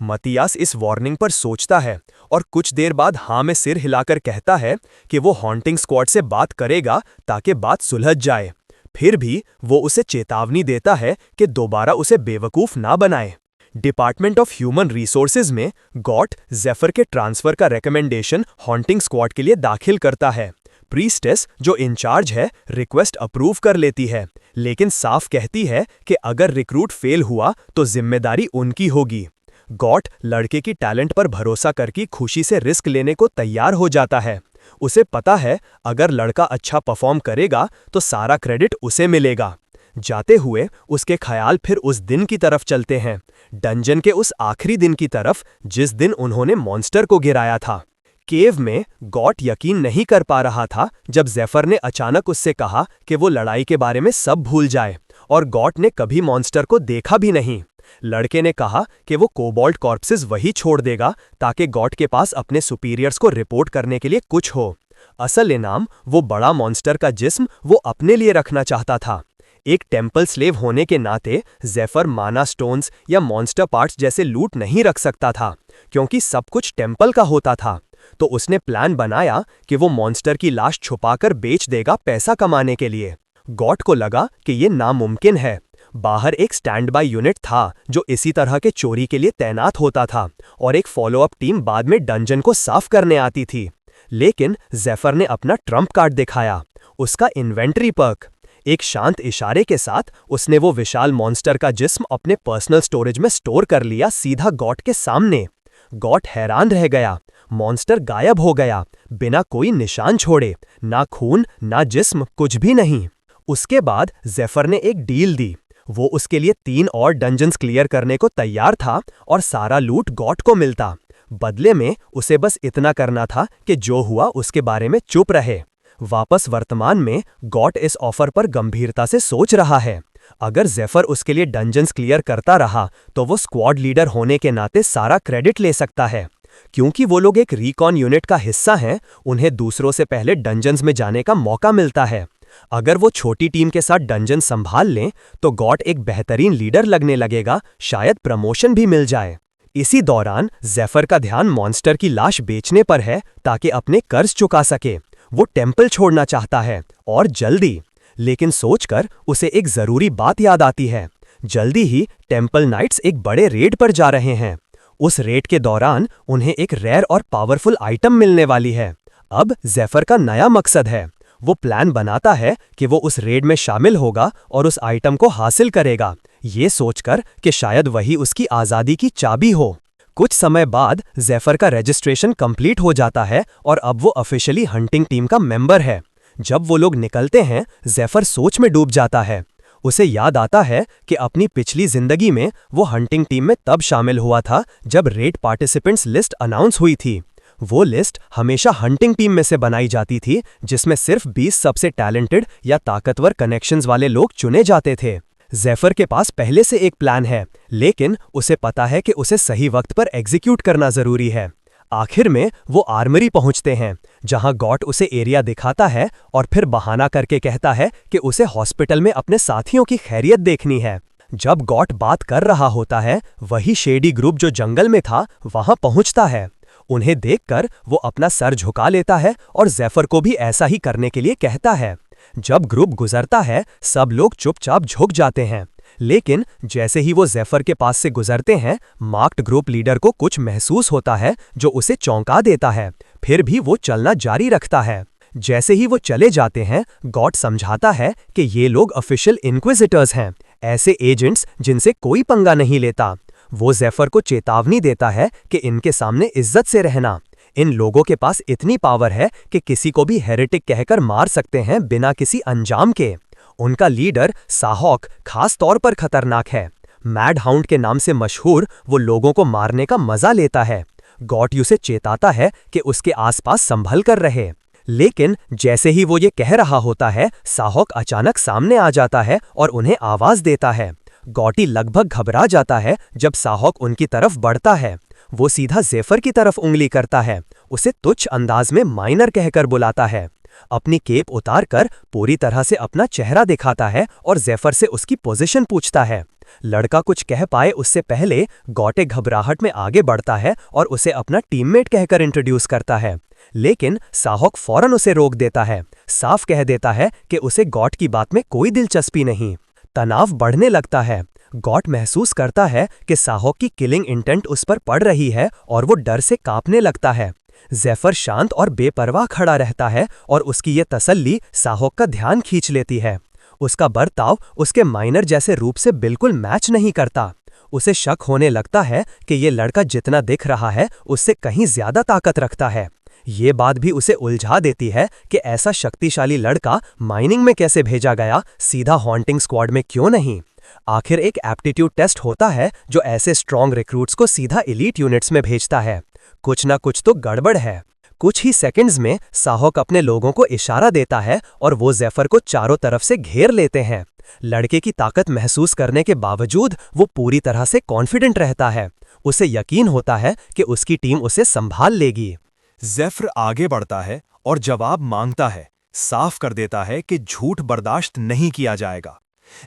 मतियास इस वार्निंग पर सोचता है और कुछ देर बाद हाँ में सिर हिलाकर कहता है कि वो हॉन्टिंग स्क्वाड से बात करेगा ताकि बात सुलझ जाए। फिर भी वो उसे चेतावनी देता है कि दोबारा उसे बेवकूफ़ ना बनाए। डिपार्टमेंट ऑफ ह्यूमन रिसोर्सेज में गॉट ज़ेफर के ट्रांसफ़र का रिकमेंडेशन हॉन्टिंग स्क्वाड के लिए दाखिल करता है। प्रीस्टेस, जो इंचार्ज है, रिक्वेस्ट अप्रूव कर लेती है, लेकिन साफ कहती है कि अगर रिक्रूट फेल हुआ तो जिम्मेदारी उनकी होगी। गॉट लड़के की टैलेंट पर भरोसा करके खुशी से रिस्क लेने को तैयार हो जाता है। उसे पता है अगर लड़का अच्छा परफॉर्म करेगा तो सारा क्रेडिट उसे मिलेगा। जाते हुए उसके ख्याल फिर उस दिन की तरफ चलते हैं, डंजन के उस आखिरी दिन की तरफ जिस दिन उन्होंने मॉन्स्टर को गिराया था। केव में गॉट यकीन नहीं कर पा रहा था जब ज़ेफर ने अचानक उससे कहा कि वो लड़ाई के बारे में सब भूल जाए, और गॉट ने कभी मॉन्स्टर को देखा भी नहीं। लड़के ने कहा कि वो कोबाल्ट कॉर्प्सेस वही छोड़ देगा ताकि गॉट के पास अपने सुपीरियर्स को रिपोर्ट करने के लिए कुछ हो। असल इनाम वो बड़ा मॉन्स्टर का जिस्म वो अपने लिए रखना चाहता था। एक टेम्पल स्लेव होने के नाते ज़ेफर माना स्टोन्स या मॉन्स्टर पार्ट्स जैसे लूट नहीं रख सकता था, क्योंकि सब कुछ टेम्पल का होता था। तो उसने प्लान बनाया कि वो मॉन्स्टर की लाश छुपाकर बेच देगा पैसा कमाने के लिए। गॉट को लगा कि ये नामुमकिन है। बाहर एक स्टैंड बाय यूनिट था जो इसी तरह के चोरी के लिए तैनात होता था, और एक फॉलोअप टीम बाद में डंजन को साफ करने आती थी। लेकिन ज़ेफर ने अपना ट्रम्प कार्ड दिखाया, उसका इन्वेंट्री पर्क। एक शांत इशारे के साथ उसने वो विशाल मॉन्स्टर का जिस्म अपने पर्सनल स्टोरेज में स्टोर कर लिया, सीधा गॉट के सामने। गॉट हैरान रह गया। मॉन्स्टर गायब हो गया, बिना कोई निशान छोड़े, ना खून ना जिस्म, कुछ भी नहीं। उसके बाद ज़ेफर ने एक डील दी। वो उसके लिए 3 और डंजन्स क्लियर करने को तैयार था और सारा लूट गॉट को मिलता। बदले में उसे बस इतना करना था कि जो हुआ उसके बारे में चुप रहे। वापस वर्तमान में गॉट इस ऑफर पर गंभीरता से सोच रहा है। अगर ज़ेफर उसके लिए डंजन्स क्लियर करता रहा तो वो स्क्वाड लीडर होने के नाते सारा क्रेडिट ले सकता है। क्योंकि वो लोग एक रिकॉन यूनिट का हिस्सा हैं, उन्हें दूसरों से पहले डंजन्स में जाने का मौका मिलता है। अगर वो छोटी टीम के साथ डंजन संभाल लें तो गॉट एक बेहतरीन लीडर लगने लगेगा, शायद प्रमोशन भी मिल जाए। इसी दौरान ज़ेफर का ध्यान मॉन्स्टर की लाश बेचने पर है ताकि अपने कर्ज चुका सके। वो टेम्पल छोड़ना चाहता है, और जल्दी। लेकिन सोचकर उसे एक ज़रूरी बात याद आती है। जल्दी ही टेम्पल नाइट्स एक बड़े रेड पर जा रहे हैं। उस रेड के दौरान उन्हें एक रेयर और पावरफुल आइटम मिलने वाली है। अब ज़ेफर का नया मकसद है। वो प्लान बनाता है कि वो उस रेड में शामिल होगा और उस आइटम को हासिल करेगा, ये सोचकर कि शायद वही उसकी आज़ादी की चाबी हो। कुछ समय बाद ज़ेफर का रजिस्ट्रेशन कंप्लीट हो जाता है और अब वो ऑफिशियली हंटिंग टीम का मेंबर है। जब वो लोग निकलते हैं, ज़ेफर सोच में डूब जाता है। उसे याद आता है कि अपनी पिछली जिंदगी में वो हंटिंग टीम में तब शामिल हुआ था जब रेड पार्टिसिपेंट्स लिस्ट अनाउंस हुई थी। वो लिस्ट हमेशा हंटिंग टीम में से बनाई जाती थी, जिसमें सिर्फ 20 सबसे टैलेंटेड या ताकतवर कनेक्शंस वाले लोग चुने जाते थे। ज़ेफर के पास पहले से एक प्लान है, लेकिन उसे पता है कि उसे सही वक्त पर एग्जीक्यूट करना ज़रूरी है। आखिर में वो आर्मरी पहुंचते हैं, जहां गॉट उसे एरिया दिखाता है और फिर बहाना करके कहता है कि उसे हॉस्पिटल में अपने साथियों की खैरियत देखनी है। जब गॉट बात कर रहा होता है, वही शेडी ग्रुप जो जंगल में था वहां पहुंचता है। उन्हें देखकर वो अपना सर झुका लेता है और ज़ेफर को भी ऐसा ही करने के लिए कहता है। जब ग्रुप गुजरता है, सब लोग चुपचाप झुक जाते हैं, लेकिन जैसे ही वो ज़ेफर के पास से गुजरते हैं, मार्क्ड ग्रुप लीडर को कुछ महसूस होता है जो उसे चौंका देता है। फिर भी वो चलना जारी रखता है। जैसे ही वो चले जाते हैं, गॉट समझाता है कि ये लोग ऑफिशियल इंक्विजिटर्स हैं, ऐसे एजेंट्स जिनसे कोई पंगा नहीं लेता। वो ज़ेफर को चेतावनी देता है कि इनके सामने इज्जत से रहना। इन लोगों के पास इतनी पावर है कि किसी को भी हेरेटिक कहकर मार सकते हैं बिना किसी अंजाम के। उनका लीडर साहॉक खास तौर पर खतरनाक है। मैड हाउंड के नाम से मशहूर वो लोगों को मारने का मजा लेता है। गॉट उसे चेताता है कि उसके आसपास संभल कर रहे, लेकिन जैसे ही वो ये कह रहा होता है, साहॉक अचानक सामने आ जाता है और उन्हें आवाज देता है। गॉटी लगभग घबरा जाता है जब साहॉक उनकी तरफ बढ़ता है। वो सीधा ज़ेफर की तरफ उंगली करता है, उसे तुच्छ अंदाज में माइनर कहकर बुलाता है। अपनी केप उतार कर पूरी तरह से अपना चेहरा दिखाता है और ज़ेफर से उसकी पोजीशन पूछता है। लड़का कुछ कह पाए उससे पहले गॉटे घबराहट में आगे बढ़ता है और उसे अपना टीममेट कहकर इंट्रोड्यूस करता है, लेकिन साहॉक फौरन उसे रोक देता है, साफ कह देता है कि उसे गॉट की बात में कोई दिलचस्पी नहीं। तनाव बढ़ने लगता है। गॉट महसूस करता है कि साहॉक की किलिंग इंटेंट उस पर पड़ रही है और वो डर से कांपने लगता है। ज़ेफर शांत और बेपरवाह खड़ा रहता है और उसकी ये तसल्ली साहॉक का ध्यान खींच लेती है। उसका बर्ताव उसके माइनर जैसे रूप से बिल्कुल मैच नहीं करता। उसे शक होने लगता है कि ये लड़का जितना दिख रहा है उससे कहीं ज्यादा ताकत रखता है। ये बात भी उसे उलझा देती है कि ऐसा शक्तिशाली लड़का माइनिंग में कैसे भेजा गया, सीधा हॉन्टिंग स्क्वाड में क्यों नहीं। आखिर एक एप्टीट्यूड टेस्ट होता है जो ऐसे स्ट्रॉन्ग रिक्रूट्स को सीधा एलीट यूनिट्स में भेजता है। कुछ ना कुछ तो गड़बड़ है। कुछ ही सेकंड्स में साहॉक अपने लोगों को इशारा देता है और वो ज़ेफर को चारों तरफ से घेर लेते हैं। लड़के की ताकत महसूस करने के बावजूद वो पूरी तरह से कॉन्फिडेंट रहता है। उसे यकीन होता है कि उसकी टीम उसे संभाल लेगी। ज़ेफर आगे बढ़ता है और जवाब मांगता है, साफ कर देता है कि झूठ बर्दाश्त नहीं किया जाएगा।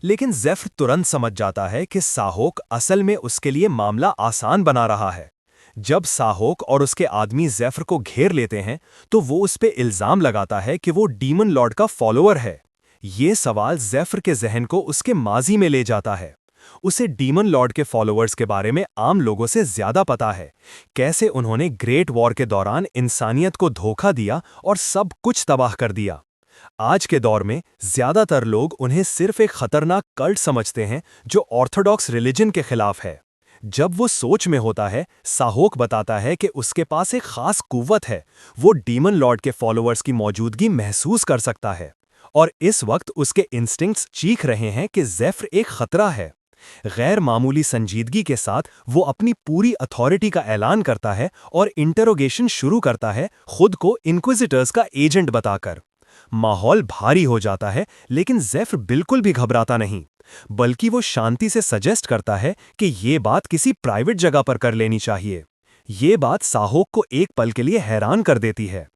लेकिन ज़ेफर तुरंत समझ जाता है कि साहॉक असल में उसके लिए मामला आसान बना रहा है। जब साहॉक और उसके आदमी ज़ेफर को घेर लेते हैं तो वो उस पे इल्ज़ाम लगाता है कि वो डीमन लॉर्ड का फॉलोअर है। ये सवाल ज़ेफर के जहन को उसके माजी में ले जाता है। उसे डीमन लॉर्ड के फॉलोअर्स के बारे में आम लोगों से ज्यादा पता है, कैसे उन्होंने ग्रेट वॉर के दौरान इंसानियत को धोखा दिया और सब कुछ तबाह कर दिया। आज के दौर में ज्यादातर लोग उन्हें सिर्फ एक खतरनाक कल्ट समझते हैं जो ऑर्थोडॉक्स रिलीजन के खिलाफ है। जब वो सोच में होता है, साहॉक बताता है कि उसके पास एक खास कुव्वत है। वो डीमन लॉर्ड के फॉलोअर्स की मौजूदगी महसूस कर सकता है और इस वक्त उसके इंस्टिंक्ट्स चीख रहे हैं कि ज़ेफर एक खतरा है। गैर मामूली संजीदगी के साथ वो अपनी पूरी अथॉरिटी का ऐलान करता है और इंटरोगेशन शुरू करता है, खुद को इंक्विजिटर्स का एजेंट बताकर। माहौल भारी हो जाता है, लेकिन ज़ेफर बिल्कुल भी घबराता नहीं, बल्कि वो शांति से सजेस्ट करता है कि ये बात किसी प्राइवेट जगह पर कर लेनी चाहिए। ये बात साहॉक को एक पल के लिए हैरान कर देती है।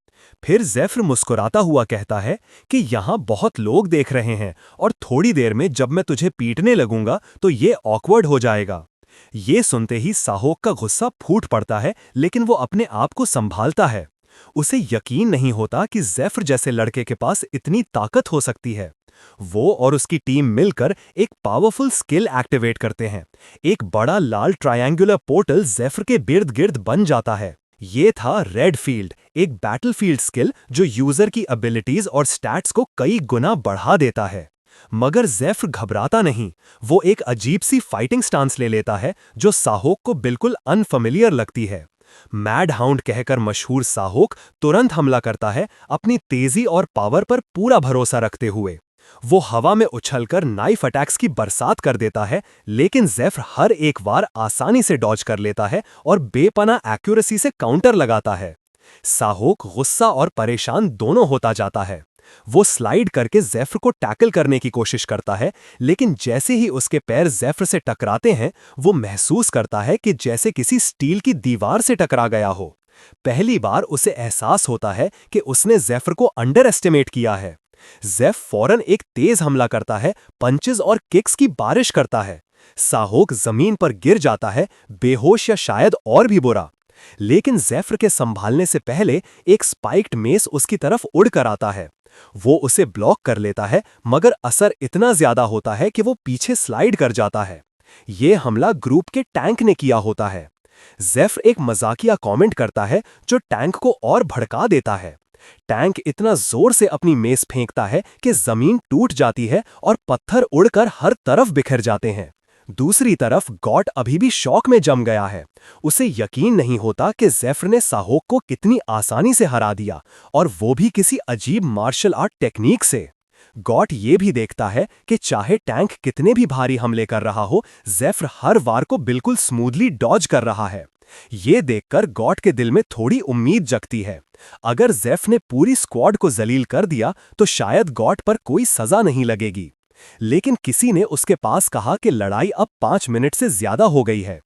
फिर ज़ेफर मुस्कुराता हुआ कहता है कि यहाँ बहुत लोग देख रहे हैं और थोड़ी देर में जब मैं तुझे पीटने लगूंगा तो ये ऑकवर्ड हो जाएगा। ये सुनते ही साहॉक का गुस्सा फूट पड़ता है, लेकिन वो अपने आप को संभालता है। उसे यकीन नहीं होता कि ज़ेफर जैसे लड़के के पास इतनी ताकत हो सकती है। वो और उसकी टीम मिलकर एक पावरफुल स्किल एक्टिवेट करते हैं। एक बड़ा लाल ट्रायंगुलर पोर्टल ज़ेफर के इर्द गिर्द बन जाता है। ये था रेड फील्ड, एक बैटलफील्ड स्किल जो यूजर की एबिलिटीज और स्टैट्स को कई गुना बढ़ा देता है। मगर ज़ेफर घबराता नहीं। वो एक अजीब सी फाइटिंग स्टांस ले लेता है जो साहॉक को बिल्कुल अनफेमिलियर लगती है। मैड हाउंड कहकर मशहूर साहॉक तुरंत हमला करता है, अपनी तेजी और पावर पर पूरा भरोसा रखते हुए। वो हवा में उछलकर नाइफ अटैक्स की बरसात कर देता है, लेकिन ज़ेफर हर एक बार आसानी से डॉज कर लेता है और बेपनाह एक्यूरेसी से काउंटर लगाता है। साहॉक गुस्सा और परेशान दोनों होता जाता है। वो स्लाइड करके ज़ेफ़र को टैकल करने की कोशिश करता है, लेकिन जैसे ही उसके पैर ज़ेफ़र से टकराते हैं, वो महसूस करता है कि जैसे किसी स्टील की दीवार से टकरा गया हो। पहली बार उसे एहसास होता है कि उसने ज़ेफ़र को अंडर एस्टिमेट किया है। ज़ेफ़ फौरन एक तेज़ हमला करता है, पंचेज़ और किक्स की बारिश करता है। साहोक ज़मीन पर गिर जाता है, बेहोश या शायद और भी बुरा। लेकिन ज़ेफ़र के संभालने से पहले एक स्पाइक्ड मेस उसकी तरफ उड़ कर आता है। वो उसे ब्लॉक कर लेता है, मगर असर इतना ज्यादा होता है कि वो पीछे स्लाइड कर जाता है। ये हमला ग्रुप के टैंक ने किया होता है। ज़ेफ़र एक मजाकिया कमेंट करता है जो टैंक को और भड़का देता है। टैंक इतना जोर से अपनी मेस फेंकता है कि जमीन टूट जाती है और पत्थर उड़कर हर तरफ बिखर जाते हैं। दूसरी तरफ गॉट अभी भी शॉक में जम गया है। उसे यकीन नहीं होता कि ज़ेफ़र ने साहोक को कितनी आसानी से हरा दिया, और वो भी किसी अजीब मार्शल आर्ट टेक्निक से। गॉट ये भी देखता है कि चाहे टैंक कितने भी भारी हमले कर रहा हो, ज़ेफ़र हर वार को बिल्कुल स्मूथली डॉज कर रहा है। ये देखकर गॉट के दिल में थोड़ी उम्मीद जगती है। अगर ज़ेफ़ ने पूरी स्क्वाड को जलील कर दिया तो शायद गॉट पर कोई सजा नहीं लगेगी। लेकिन किसी ने उसके पास कहा कि लड़ाई अब 5 मिनट से ज्यादा हो गई है।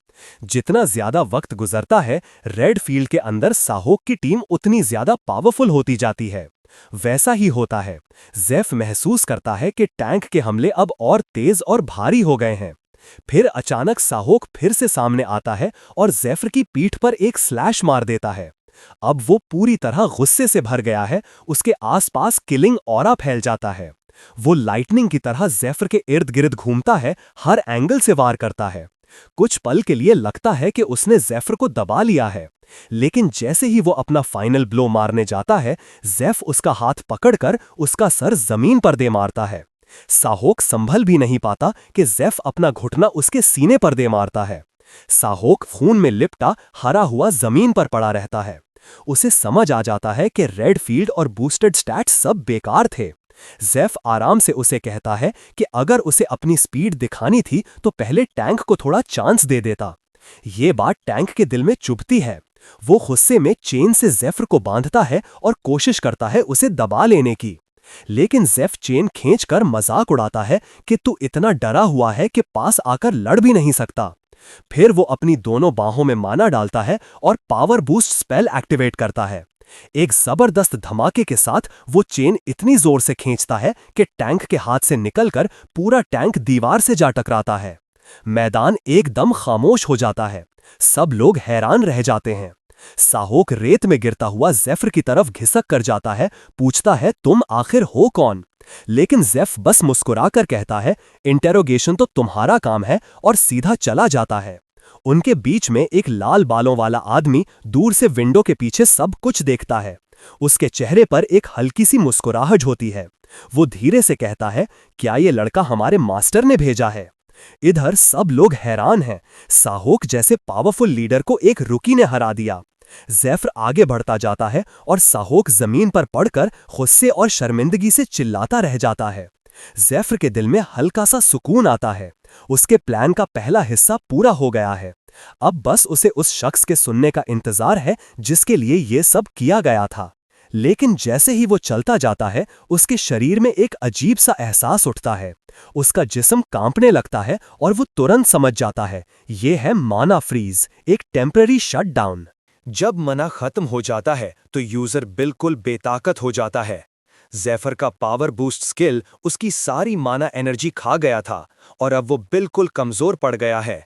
जितना ज्यादा वक्त गुजरता है, रेड फील्ड के अंदर साहोक की टीम उतनी ज्यादा पावरफुल होती जाती है। वैसा ही होता है। ज़ेफ़ महसूस करता है कि टैंक के हमले अब और तेज और भारी हो गए हैं। फिर अचानक साहोक फिर से सामने आता है और ज़ेफ़र की पीठ पर एक स्लैश मार देता है। अब वो पूरी तरह गुस्से से भर गया है, उसके आसपास किलिंग ऑरा फैल जाता है। वो लाइटनिंग की तरह ज़ेफ़र के इर्द गिर्द घूमता है, हर एंगल से वार करता है। कुछ पल के लिए लगता है कि उसने ज़ेफ़र को दबा लिया है, लेकिन जैसे ही वो अपना फाइनल ब्लो मारने जाता है, ज़ेफ़ उसका हाथ पकड़कर उसका सर जमीन पर दे मारता है। साहोक संभल भी नहीं पाता कि ज़ेफ़ अपना घुटना उसके सीने पर दे मारता है। साहोक खून में लिपटा हरा हुआ जमीन पर पड़ा रहता है। उसे समझ आ जाता है कि रेड फील्ड और बूस्टेड स्टैट्स सब बेकार थे। ज़ेफ़ आराम से उसे कहता है कि अगर उसे अपनी स्पीड दिखानी थी तो पहले टैंक को थोड़ा चांस दे देता। ये बात टैंक के दिल में चुभती है। वो गुस्से में चेन से ज़ेफ़र को बांधता है और कोशिश करता है उसे दबा लेने की। लेकिन ज़ेफ़ चेन खींचकर मजाक उड़ाता है कि तू इतना डरा हुआ है कि पास आकर लड़ भी नहीं सकता। फिर वो अपनी दोनों बाहों में माना डालता है और पावर बूस्ट स्पेल एक्टिवेट करता है। एक जबरदस्त धमाके के साथ वो चेन इतनी जोर से खींचता है कि टैंक के हाथ से निकलकर पूरा टैंक दीवार से जा टकराता है। मैदान एकदम खामोश हो जाता है। सब लोग हैरान रह जाते हैं। साहोक रेत में गिरता हुआ ज़ेफ़र की तरफ घिसक कर जाता है, पूछता है तुम आखिर हो कौन? लेकिन ज़ेफ़ बस मुस्कुराकर कहता है इंटेरोगेशन तो तुम्हारा काम है, और सीधा चला जाता है। उनके बीच में एक लाल बालों वाला आदमी दूर से विंडो के पीछे सब कुछ देखता है। उसके चेहरे पर एक हल्की सी मुस्कुराहट होती है। वो धीरे से कहता है, क्या ये लड़का हमारे मास्टर ने भेजा है? इधर सब लोग हैरान हैं। साहोक जैसे पावरफुल लीडर को एक रुकी ने हरा दिया। ज़ेफ़र आगे बढ़ता जाता है और साहोक जमीन पर पड़कर गुस्से और शर्मिंदगी से चिल्लाता रह जाता है। ज़ेफ़र के दिल में हल्का सा सुकून आता है। उसके प्लान का पहला हिस्सा पूरा हो गया है। अब बस उसे उस शख्स के सुनने का इंतजार है जिसके लिए ये सब किया गया था। लेकिन जैसे ही वो चलता जाता है, उसके शरीर में एक अजीब सा एहसास उठता है। उसका जिस्म कांपने लगता है और वो तुरंत समझ जाता है ये है माना फ्रीज, एक टेम्पररी शटडाउन। जब मना खत्म हो जाता है तो यूजर बिल्कुल बेताकत हो जाता है। ज़ेफ़र का पावर बूस्ट स्किल उसकी सारी माना एनर्जी खा गया था और अब वो बिल्कुल कमजोर पड़ गया है।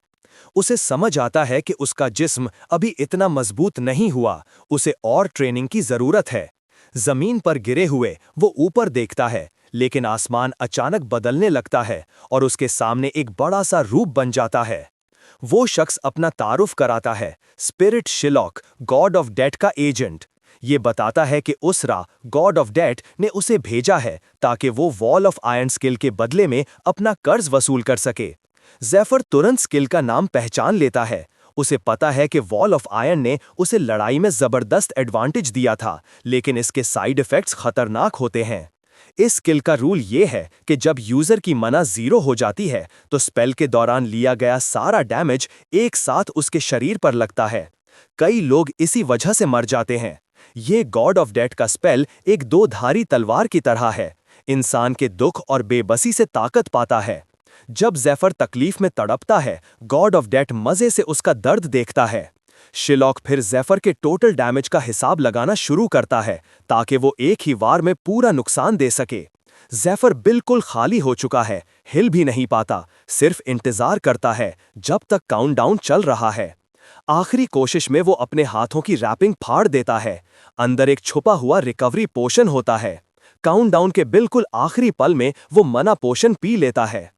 उसे समझ आता है कि उसका जिस्म अभी इतना मजबूत नहीं हुआ, उसे और ट्रेनिंग की जरूरत है। जमीन पर गिरे हुए वो ऊपर देखता है, लेकिन आसमान अचानक बदलने लगता है और उसके सामने एक बड़ा सा रूप बन जाता है। वो शख्स अपना तारुफ कराता है, spirit shellac, God of death का एजेंट। ये बताता है कि उसरा, गॉड ऑफ डेथ, ने उसे भेजा है ताकि वो वॉल ऑफ आयरन स्किल के बदले में अपना कर्ज वसूल कर सके। ज़ेफ़र तुरंत स्किल का नाम पहचान लेता है। उसे पता है कि वॉल ऑफ आयरन ने उसे लड़ाई में जबरदस्त एडवांटेज दिया था, लेकिन इसके साइड इफेक्ट्स खतरनाक होते हैं। इस स्किल का रूल ये है कि जब यूजर की मना 0 हो जाती है तो स्पेल के दौरान लिया गया सारा डैमेज एक साथ उसके शरीर पर लगता है। कई लोग इसी वजह से मर जाते हैं। ये गॉड ऑफ डेथ का स्पेल एक दो-धारी तलवार की तरह है, इंसान के दुख और बेबसी से ताकत पाता है। जब ज़ेफर तकलीफ में तड़पता है, गॉड ऑफ डेथ मजे से उसका दर्द देखता है। शिलॉक फिर ज़ेफर के टोटल डैमेज का हिसाब लगाना शुरू करता है ताकि वो एक ही वार में पूरा नुकसान दे सके। ज़ेफर बिल्कुल खाली हो चुका है, हिल भी नहीं पाता, सिर्फ इंतजार करता है जब तक काउंटडाउन चल रहा है। आखिरी कोशिश में वो अपने हाथों की रैपिंग फाड़ देता है। अंदर एक छुपा हुआ रिकवरी पोशन होता है। काउंटडाउन के बिल्कुल आखिरी पल में वो मना पोशन पी लेता है।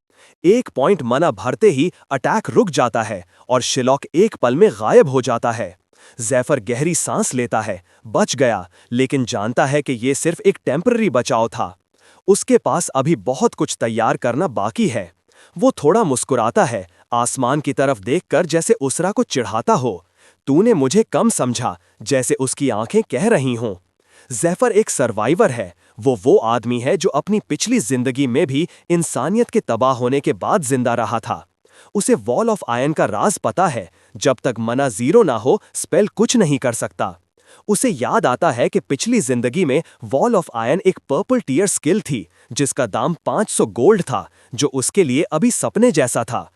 1 पॉइंट मना भरते ही अटैक रुक जाता है और शिलॉक एक पल में गायब हो जाता है। ज़ेफर गहरी सांस लेता है, बच गया, लेकिन जानता है कि ये सिर्फ एक टेम्पररी बचाव था। उसके पास अभी बहुत कुछ तैयार करना बाकी है। वो थोड़ा मुस्कुराता है, आसमान की तरफ देखकर जैसे उसरा को चिढ़ाता हो। तूने मुझे कम समझा, जैसे उसकी आंखें कह रही हों। ज़ेफर एक सर्वाइवर है, वो आदमी है जो अपनी पिछली जिंदगी में भी इंसानियत के तबाह होने के बाद जिंदा रहा था। उसे वॉल ऑफ आयरन का राज पता है, जब तक मना 0 ना हो स्पेल कुछ नहीं कर सकता। उसे याद आता है कि पिछली जिंदगी में वॉल ऑफ आयरन एक पर्पल टीयर स्किल थी जिसका दाम 500 गोल्ड था, जो उसके लिए अभी सपने जैसा था।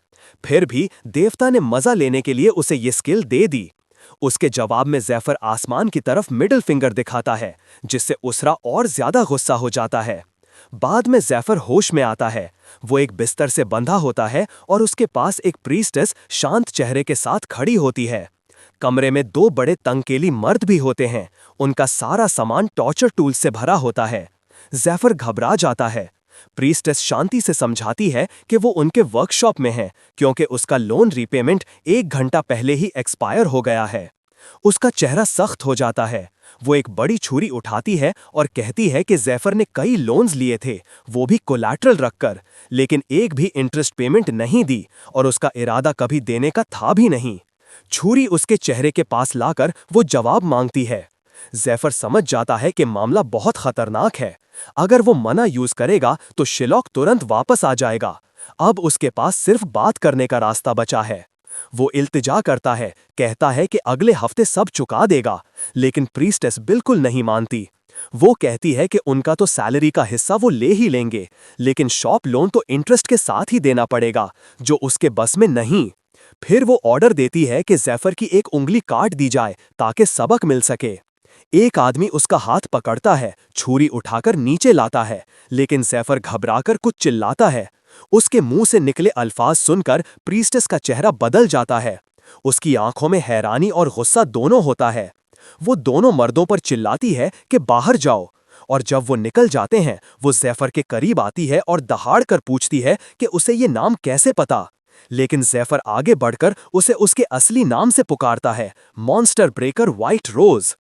फिर भी देवता ने मजा लेने के लिए उसे ये स्किल दे दी। उसके जवाब में ज़ेफर आसमान की तरफ मिडिल फिंगर दिखाता है, जिससे उसरा और ज्यादा गुस्सा हो जाता है। बाद में ज़ेफर होश में आता है। वो एक बिस्तर से बंधा होता है और उसके पास एक प्रीस्टेस शांत चेहरे के साथ खड़ी होती है। कमरे में 2 बड़े तंकेली मर्द भी होते हैं। उनका सारा सामान टॉर्चर टूल्स से भरा होता है। ज़ेफर घबरा जाता है। प्रीस्टेस शांति से समझाती है कि वो उनके वर्कशॉप में है, क्योंकि उसका लोन रीपेमेंट 1 घंटा पहले ही एक्सपायर हो गया है। उसका चेहरा सख्त हो जाता है। वो एक बड़ी छुरी उठाती है और कहती है कि ज़ेफर ने कई लोन्स लिए थे, वो भी कोलैटरल रखकर, लेकिन एक भी इंटरेस्ट पेमेंट नहीं दी और उसका इरादा कभी देने का था भी नहीं। छुरी उसके चेहरे के पास लाकर वो जवाब मांगती है। ज़ेफर समझ जाता है कि मामला बहुत खतरनाक है। अगर वो मना यूज करेगा तो शिलॉक तुरंत वापस आ जाएगा। अब उसके पास सिर्फ बात करने का रास्ता बचा है। वो इल्तिजा करता है, कहता है कि अगले हफ्ते सब चुका देगा, लेकिन प्रीस्टेस बिल्कुल नहीं मानती। वो कहती है कि उनका तो सैलरी का हिस्सा वो ले ही लेंगे, लेकिन शॉप लोन तो इंटरेस्ट के साथ ही देना पड़ेगा, जो उसके बस में नहीं। फिर वो ऑर्डर देती है कि ज़ेफर की एक उंगली काट दी जाए ताकि सबक मिल सके। एक आदमी उसका हाथ पकड़ता है, छुरी उठाकर नीचे लाता है, लेकिन ज़ेफर घबराकर कुछ चिल्लाता है। उसके मुंह से निकले अल्फाज सुनकर प्रीस्टेस का चेहरा बदल जाता है। उसकी आंखों में हैरानी और गुस्सा दोनों होता है। वो दोनों मर्दों पर चिल्लाती है कि बाहर जाओ, और जब वो निकल जाते हैं, वो ज़ेफर के करीब आती है और दहाड़ कर पूछती है कि उसे ये नाम कैसे पता। लेकिन ज़ेफर आगे बढ़कर उसे उसके असली नाम से पुकारता है, मॉन्स्टर ब्रेकर व्हाइट रोज।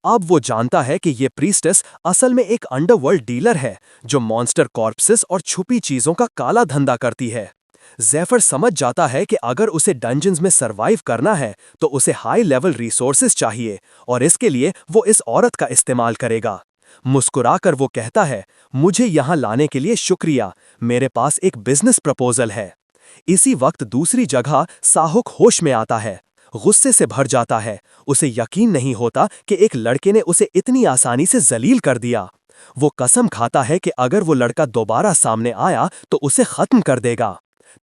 अब वो जानता है कि ये प्रीस्टेस असल में एक अंडरवर्ल्ड डीलर है जो मॉन्स्टर कॉर्प्सेस और छुपी चीजों का काला धंधा करती है। ज़ेफर समझ जाता है कि अगर उसे डंजन्स में सरवाइव करना है तो उसे हाई लेवल रिसोर्सेज चाहिए, और इसके लिए वो इस औरत का इस्तेमाल करेगा। मुस्कुराकर वो कहता है, मुझे यहाँ लाने के लिए शुक्रिया, मेरे पास एक बिजनेस प्रपोजल है। इसी वक्त दूसरी जगह साहुक होश में आता है। गुस्से से भर जाता है। उसे यकीन नहीं होता कि एक लड़के ने उसे इतनी आसानी से जलील कर दिया। वो कसम खाता है कि अगर वो लड़का दोबारा सामने आया तो उसे खत्म कर देगा।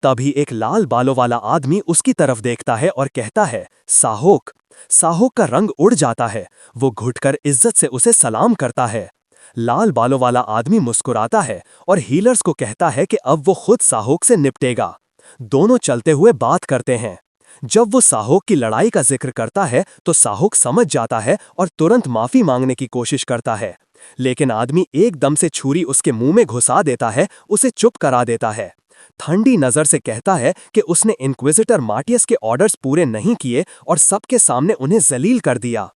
तभी एक लाल बालों वाला आदमी उसकी तरफ देखता है और कहता है, साहुक। साहुक का रंग उड़ जाता है। वो घुटकर इज्जत से उसे सलाम करता है। लाल बालों वाला आदमी मुस्कुराता है और हीलर्स को कहता है कि अब वो खुद साहुक से निपटेगा। दोनों चलते हुए बात करते हैं। जब वो साहुक की लड़ाई का जिक्र करता है तो साहुक समझ जाता है और तुरंत माफी मांगने की कोशिश करता है, लेकिन आदमी एकदम से छुरी उसके मुंह में घुसा देता है, उसे चुप करा देता है। ठंडी नजर से कहता है कि उसने इंक्विजिटर मार्टियस के ऑर्डर्स पूरे नहीं किए और सबके सामने उन्हें जलील कर दिया।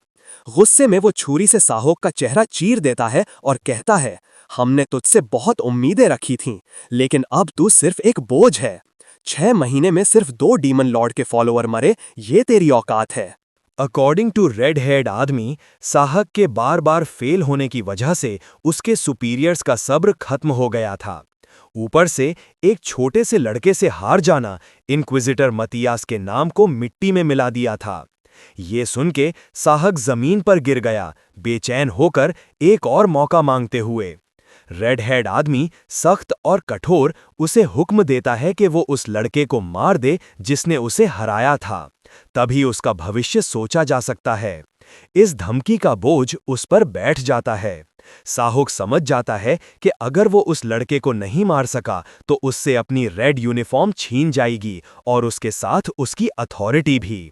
गुस्से में वो छुरी से साहुक का चेहरा चीर देता है और कहता है, हमने तुझसे बहुत उम्मीदें रखी थीं, लेकिन अब तू सिर्फ एक बोझ है। 6 महीने में सिर्फ 2 डीमन लॉर्ड के फॉलोअर मरे, ये तेरी औकात है। अकॉर्डिंग टू रेड हेड आदमी, साहक के बार बार फेल होने की वजह से उसके सुपीरियर्स का सब्र खत्म हो गया था। ऊपर से एक छोटे से लड़के से हार जाना इंक्विजिटर मतियास के नाम को मिट्टी में मिला दिया था। ये सुन के साहक जमीन पर गिर गया, बेचैन होकर एक और मौका मांगते हुए। रेड हेड आदमी सख्त और कठोर उसे हुक्म देता है कि वो उस लड़के को मार दे जिसने उसे हराया था, तभी उसका भविष्य सोचा जा सकता है। इस धमकी का बोझ उस पर बैठ जाता है। साहुक समझ जाता है कि अगर वो उस लड़के को नहीं मार सका तो उससे अपनी रेड यूनिफॉर्म छीन जाएगी और उसके साथ उसकी अथॉरिटी भी।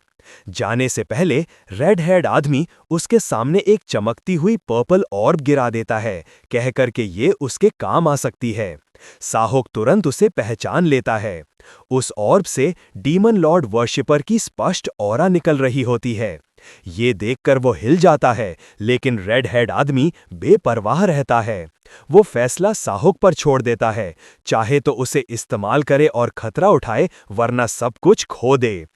जाने से पहले रेड हेड आदमी उसके सामने एक चमकती हुई पर्पल ऑर्ब गिरा देता है, कहकर के ये उसके काम आ सकती है। साहुक तुरंत उसे पहचान लेता है। उस ऑर्ब से डीमन लॉर्ड वर्शिपर की स्पष्ट ऑरा निकल रही होती है। ये देखकर वो हिल जाता है, लेकिन रेड हेड आदमी बेपरवाह रहता है। वो फैसला साहुक पर छोड़ देता है, चाहे तो उसे इस्तेमाल करे और खतरा उठाए, वरना सब कुछ खो दे।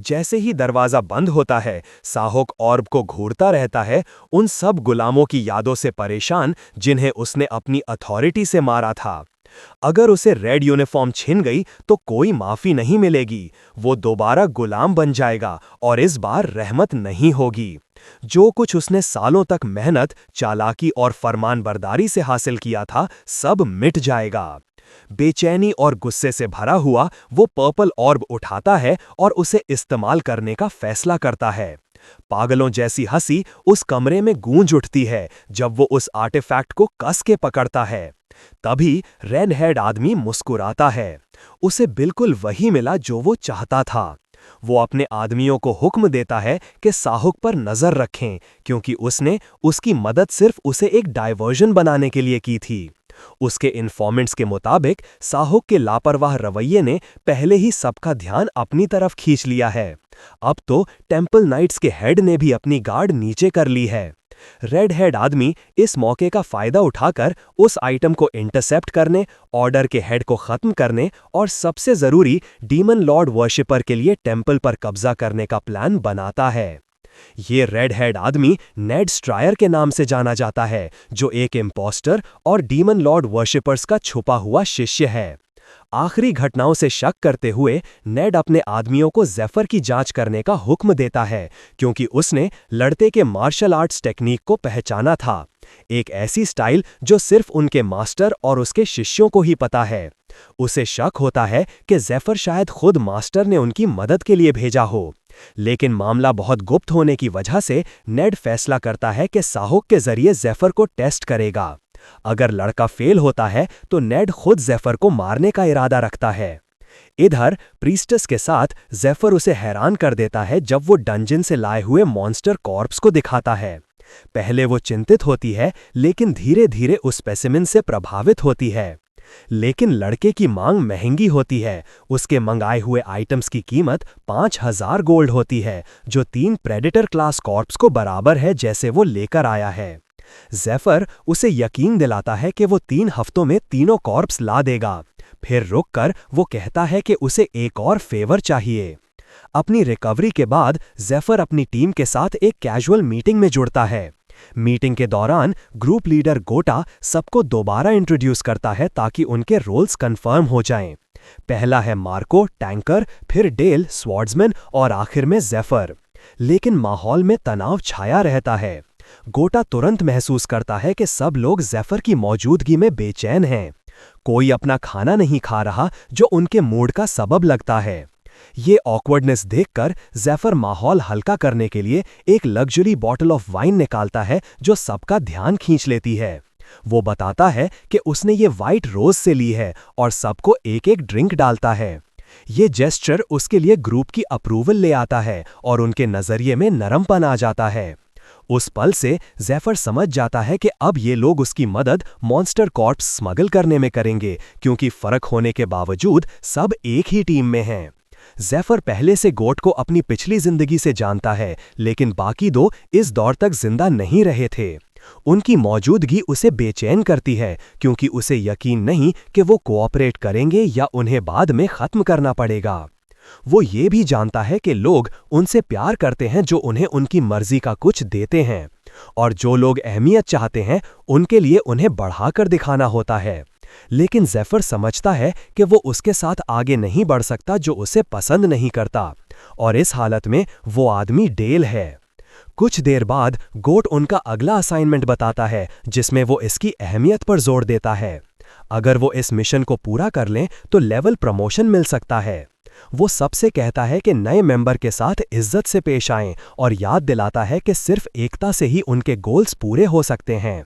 जैसे ही दरवाजा बंद होता है, साहुक ऑर्ब को घूरता रहता है, उन सब गुलामों की यादों से परेशान जिन्हें उसने अपनी अथॉरिटी से मारा था। अगर उसे रेड यूनिफॉर्म छिन गई तो कोई माफी नहीं मिलेगी, वो दोबारा गुलाम बन जाएगा और इस बार रहमत नहीं होगी। जो कुछ उसने सालों तक मेहनत, चालाकी और फरमानबरदारी से हासिल किया था, सब मिट जाएगा। बेचैनी और गुस्से से भरा हुआ वो पर्पल ऑर्ब उठाता है और उसे इस्तेमाल करने का फैसला करता है। पागलों जैसी हंसी उस कमरे में गूंज उठती है जब वो उस आर्टिफैक्ट को कस के पकड़ता है। तभी रेड हेड आदमी मुस्कुराता है। उसे बिल्कुल वही मिला जो वो चाहता था। वो अपने आदमियों को हुक्म देता है कि साहुक पर नजर रखें, क्योंकि उसने उसकी मदद सिर्फ उसे एक डायवर्जन बनाने के लिए की थी। उसके इन्फॉर्मेंट्स के मुताबिक साहुक के लापरवाह रवैये ने पहले ही सबका ध्यान अपनी तरफ खींच लिया है। अब तो टेंपल नाइट्स के हेड ने भी अपनी गार्ड नीचे कर ली है। रेड हेड आदमी इस मौके का फायदा उठाकर उस आइटम को इंटरसेप्ट करने, ऑर्डर के हेड को खत्म करने और सबसे जरूरी डीमन लॉर्ड वर्शिपर के लिए टेंपल पर कब्जा करने का प्लान बनाता है। ये रेड हेड आदमी नेड स्ट्रायर के नाम से जाना जाता है, जो एक इम्पोस्टर और डीमन लॉर्ड वर्शिपर्स का छुपा हुआ शिष्य है। आखिरी घटनाओं से शक करते हुए नेड अपने आदमियों को जेफर की जांच करने का हुक्म देता है, क्योंकि उसने लड़ते के मार्शल आर्ट्स टेक्निक को पहचाना था। एक ऐसी स्टाइल जो सिर्फ उनके मास्टर और उसके शिष्यों को ही पता है। उसे शक होता है कि जेफर शायद खुद मास्टर ने उनकी मदद के लिए भेजा हो, लेकिन मामला बहुत गुप्त होने की वजह से नेड फैसला करता है कि साहुक के जरिए जेफर को टेस्ट करेगा। अगर लड़का फेल होता है तो नेड खुद जेफर को मारने का इरादा रखता है। इधर प्रीस्टस के साथ जेफर उसे हैरान कर देता है जब वो डंजन से लाए हुए मॉन्स्टर कॉर्प्स को दिखाता है। पहले वो चिंतित होती है, लेकिन धीरे धीरे उस स्पेसिमेन से प्रभावित होती है। लेकिन लड़के की मांग महंगी होती है। उसके मंगाए हुए आइटम्स की कीमत 5000 गोल्ड होती है, जो 3 प्रेडेटर क्लास कॉर्प्स को बराबर है जैसे वो लेकर आया है। जेफर उसे यकीन दिलाता है कि वो 3 हफ्तों में तीनों कॉर्प्स ला देगा। फिर रुककर वो कहता है कि उसे एक और फेवर चाहिए। अपनी रिकवरी के बाद जेफर अपनी टीम के साथ एक कैजुअल मीटिंग में जुड़ता है। मीटिंग के दौरान ग्रुप लीडर गोटा सबको दोबारा इंट्रोड्यूस करता है ताकि उनके रोल्स कंफर्म हो जाएं। पहला है मार्को टैंकर, फिर डेल स्वॉर्ड्समैन और आखिर में जेफर। लेकिन माहौल में तनाव छाया रहता है। गोटा तुरंत महसूस करता है कि सब लोग जेफर की मौजूदगी में बेचैन हैं। कोई अपना खाना नहीं खा रहा, जो उनके मूड का सबब लगता है। ये ऑकवर्डनेस देखकर जेफर माहौल हल्का करने के लिए एक लग्जरी बॉटल ऑफ वाइन निकालता है, जो सबका ध्यान खींच लेती है। वो बताता है कि उसने ये व्हाइट रोज से ली है और सबको एक एक ड्रिंक डालता है। ये जेस्चर उसके लिए ग्रुप की अप्रूवल ले आता है और उनके नजरिए में नरमपन आ जाता है। उस पल से जेफर समझ जाता है कि अब ये लोग उसकी मदद मॉन्स्टर कॉर्प्स स्मगल करने में करेंगे, क्योंकि फर्क होने के बावजूद सब एक ही टीम में हैं। जेफर पहले से गोट को अपनी पिछली जिंदगी से जानता है, लेकिन बाकी दो इस दौर तक जिंदा नहीं रहे थे। उनकी मौजूदगी उसे बेचैन करती है, क्योंकि उसे यकीन नहीं कि वो कोऑपरेट करेंगे या उन्हें बाद में खत्म करना पड़ेगा। वो ये भी जानता है कि लोग उनसे प्यार करते हैं जो उन्हें उनकी मर्जी का कुछ देते हैं, और जो लोग अहमियत चाहते हैं उनके लिए उन्हें बढ़ाकर दिखाना होता है। लेकिन जेफर समझता है कि वो उसके साथ आगे नहीं बढ़ सकता जो उसे पसंद नहीं करता। और इस हालत में वो आदमी डेल है। कुछ देर बाद गोट उनका अगला असाइनमेंट बताता है, जिसमें वो इसकी अहमियत पर जोर देता है। अगर वो इस मिशन को पूरा कर लें तो लेवल प्रमोशन मिल सकता है। वो सबसे कहता है कि नए मेंबर के साथ इज्जत से पेश आएं और याद दिलाता है कि सिर्फ एकता से ही उनके गोल्स पूरे हो सकते हैं।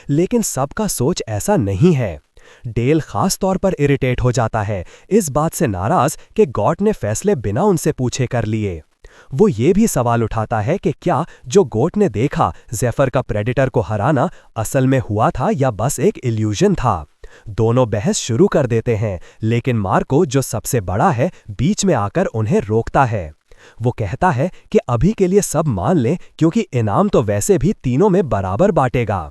लेकिन सबका सोच ऐसा नहीं है। डेल खास तौर पर इरिटेट हो जाता है, इस बात से नाराज कि गॉट ने फैसले बिना उनसे पूछे कर लिए। वो ये भी सवाल उठाता है कि क्या जो गोट ने देखा ज़ेफर का प्रेडेटर को हराना असल में हुआ था या बस एक इल्यूजन था। दोनों बहस शुरू कर देते हैं, लेकिन मार्को जो सबसे बड़ा है बीच में आकर उन्हें रोकता है। वो कहता है कि अभी के लिए सब मान लें, क्योंकि इनाम तो वैसे भी तीनों में बराबर बांटेगा।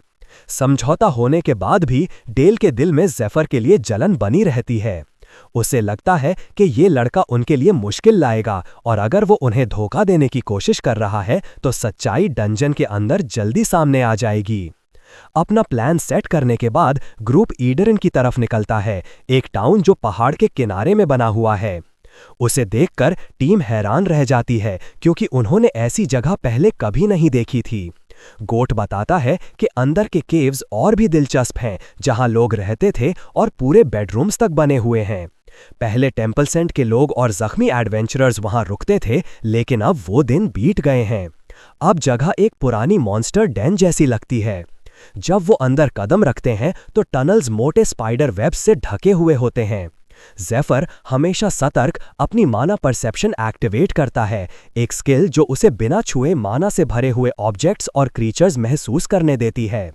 समझौता होने के बाद भी डेल के दिल में ज़ेफर के लिए जलन बनी रहती है। उसे लगता है कि ये लड़का उनके लिए मुश्किल लाएगा और अगर वो उन्हें धोखा देने की कोशिश कर रहा है तो सच्चाई डंजन के अंदर जल्दी सामने आ जाएगी। अपना प्लान सेट करने के बाद ग्रुप ईडरन की तरफ निकलता है, एक टाउन जो पहाड़ के किनारे में बना हुआ है। उसे देखकर टीम हैरान रह जाती है, क्योंकि उन्होंने ऐसी जगह पहले कभी नहीं देखी थी। गोट बताता है कि अंदर के केव्स और भी दिलचस्प हैं, जहां लोग रहते थे और पूरे बेडरूम्स तक बने हुए हैं। पहले टेम्पल सेंट के लोग और जख्मी एडवेंचरर्स वहां रुकते थे, लेकिन अब वो दिन बीत गए हैं। अब जगह एक पुरानी मॉन्स्टर डेन जैसी लगती है। जब वो अंदर कदम रखते हैं तो टनल्स मोटे स्पाइडर वेब्स से ढके हुए होते हैं। ज़ेफर हमेशा सतर्क अपनी माना परसेप्शन एक्टिवेट करता है, एक स्किल जो उसे बिना छुए माना से भरे हुए ऑब्जेक्ट्स और क्रीचर्स महसूस करने देती है।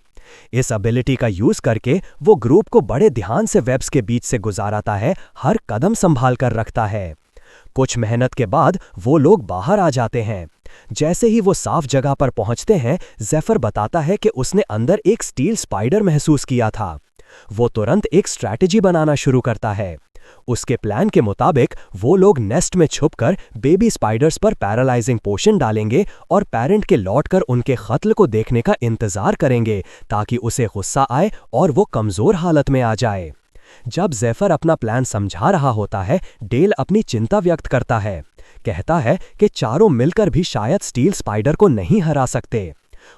इस एबिलिटी का यूज करके वो ग्रुप को बड़े ध्यान से वेब्स के बीच से गुजारता है, हर कदम संभाल कर रखता है। कुछ मेहनत के बाद वो लोग बाहर आ जाते हैं। जैसे ही वो साफ जगह पर पहुंचते हैं, ज़ेफर बताता है कि उसने अंदर एक स्टील स्पाइडर महसूस किया था। वो तुरंत एक स्ट्रैटेजी बनाना शुरू करता है। उसके प्लान के मुताबिक वो लोग नेस्ट में छुपकर बेबी स्पाइडर्स पर पैरालाइजिंग पोशन डालेंगे और पेरेंट के लौटकर उनके कत्ल को देखने का इंतजार करेंगे, ताकि उसे गुस्सा आए और वो कमजोर हालत में आ जाए। जब ज़ेफर अपना प्लान समझा रहा होता है, डेल अपनी चिंता व्यक्त करता है। कहता है कि चारों मिलकर भी शायद स्टील स्पाइडर को नहीं हरा सकते।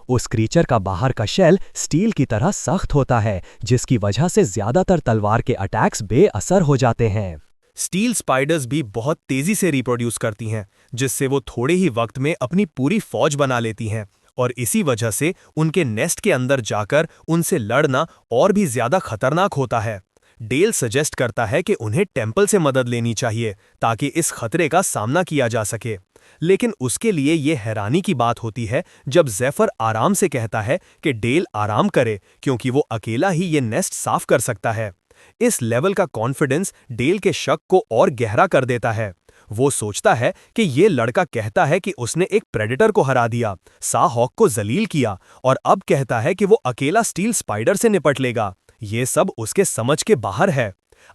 उस क्रीचर का बाहर का शेल स्टील की तरह सख्त होता है, जिसकी वजह से ज्यादातर तलवार के अटैक्स बेअसर हो जाते हैं। स्टील स्पाइडर्स भी बहुत तेजी से रिप्रोड्यूस करती हैं, जिससे वो थोड़े ही वक्त में अपनी पूरी फौज बना लेती हैं, और इसी वजह से उनके नेस्ट के अंदर जाकर उनसे लड़ना और भी ज्यादा खतरनाक होता है। डेल सजेस्ट करता है कि उन्हें टेम्पल से मदद लेनी चाहिए ताकि इस खतरे का सामना किया जा सके, लेकिन उसके लिए ये हैरानी की बात होती है जब ज़ेफर आराम से कहता है कि डेल आराम करे, क्योंकि वो अकेला ही ये नेस्ट साफ कर सकता है। इस लेवल का कॉन्फिडेंस डेल के शक को और गहरा कर देता है। वो सोचता है कि ये लड़का कहता है कि उसने एक प्रेडेटर को हरा दिया, साहॉक को जलील किया, और अब कहता है कि वो अकेला स्टील स्पाइडर से निपट लेगा। ये सब उसके समझ के बाहर है।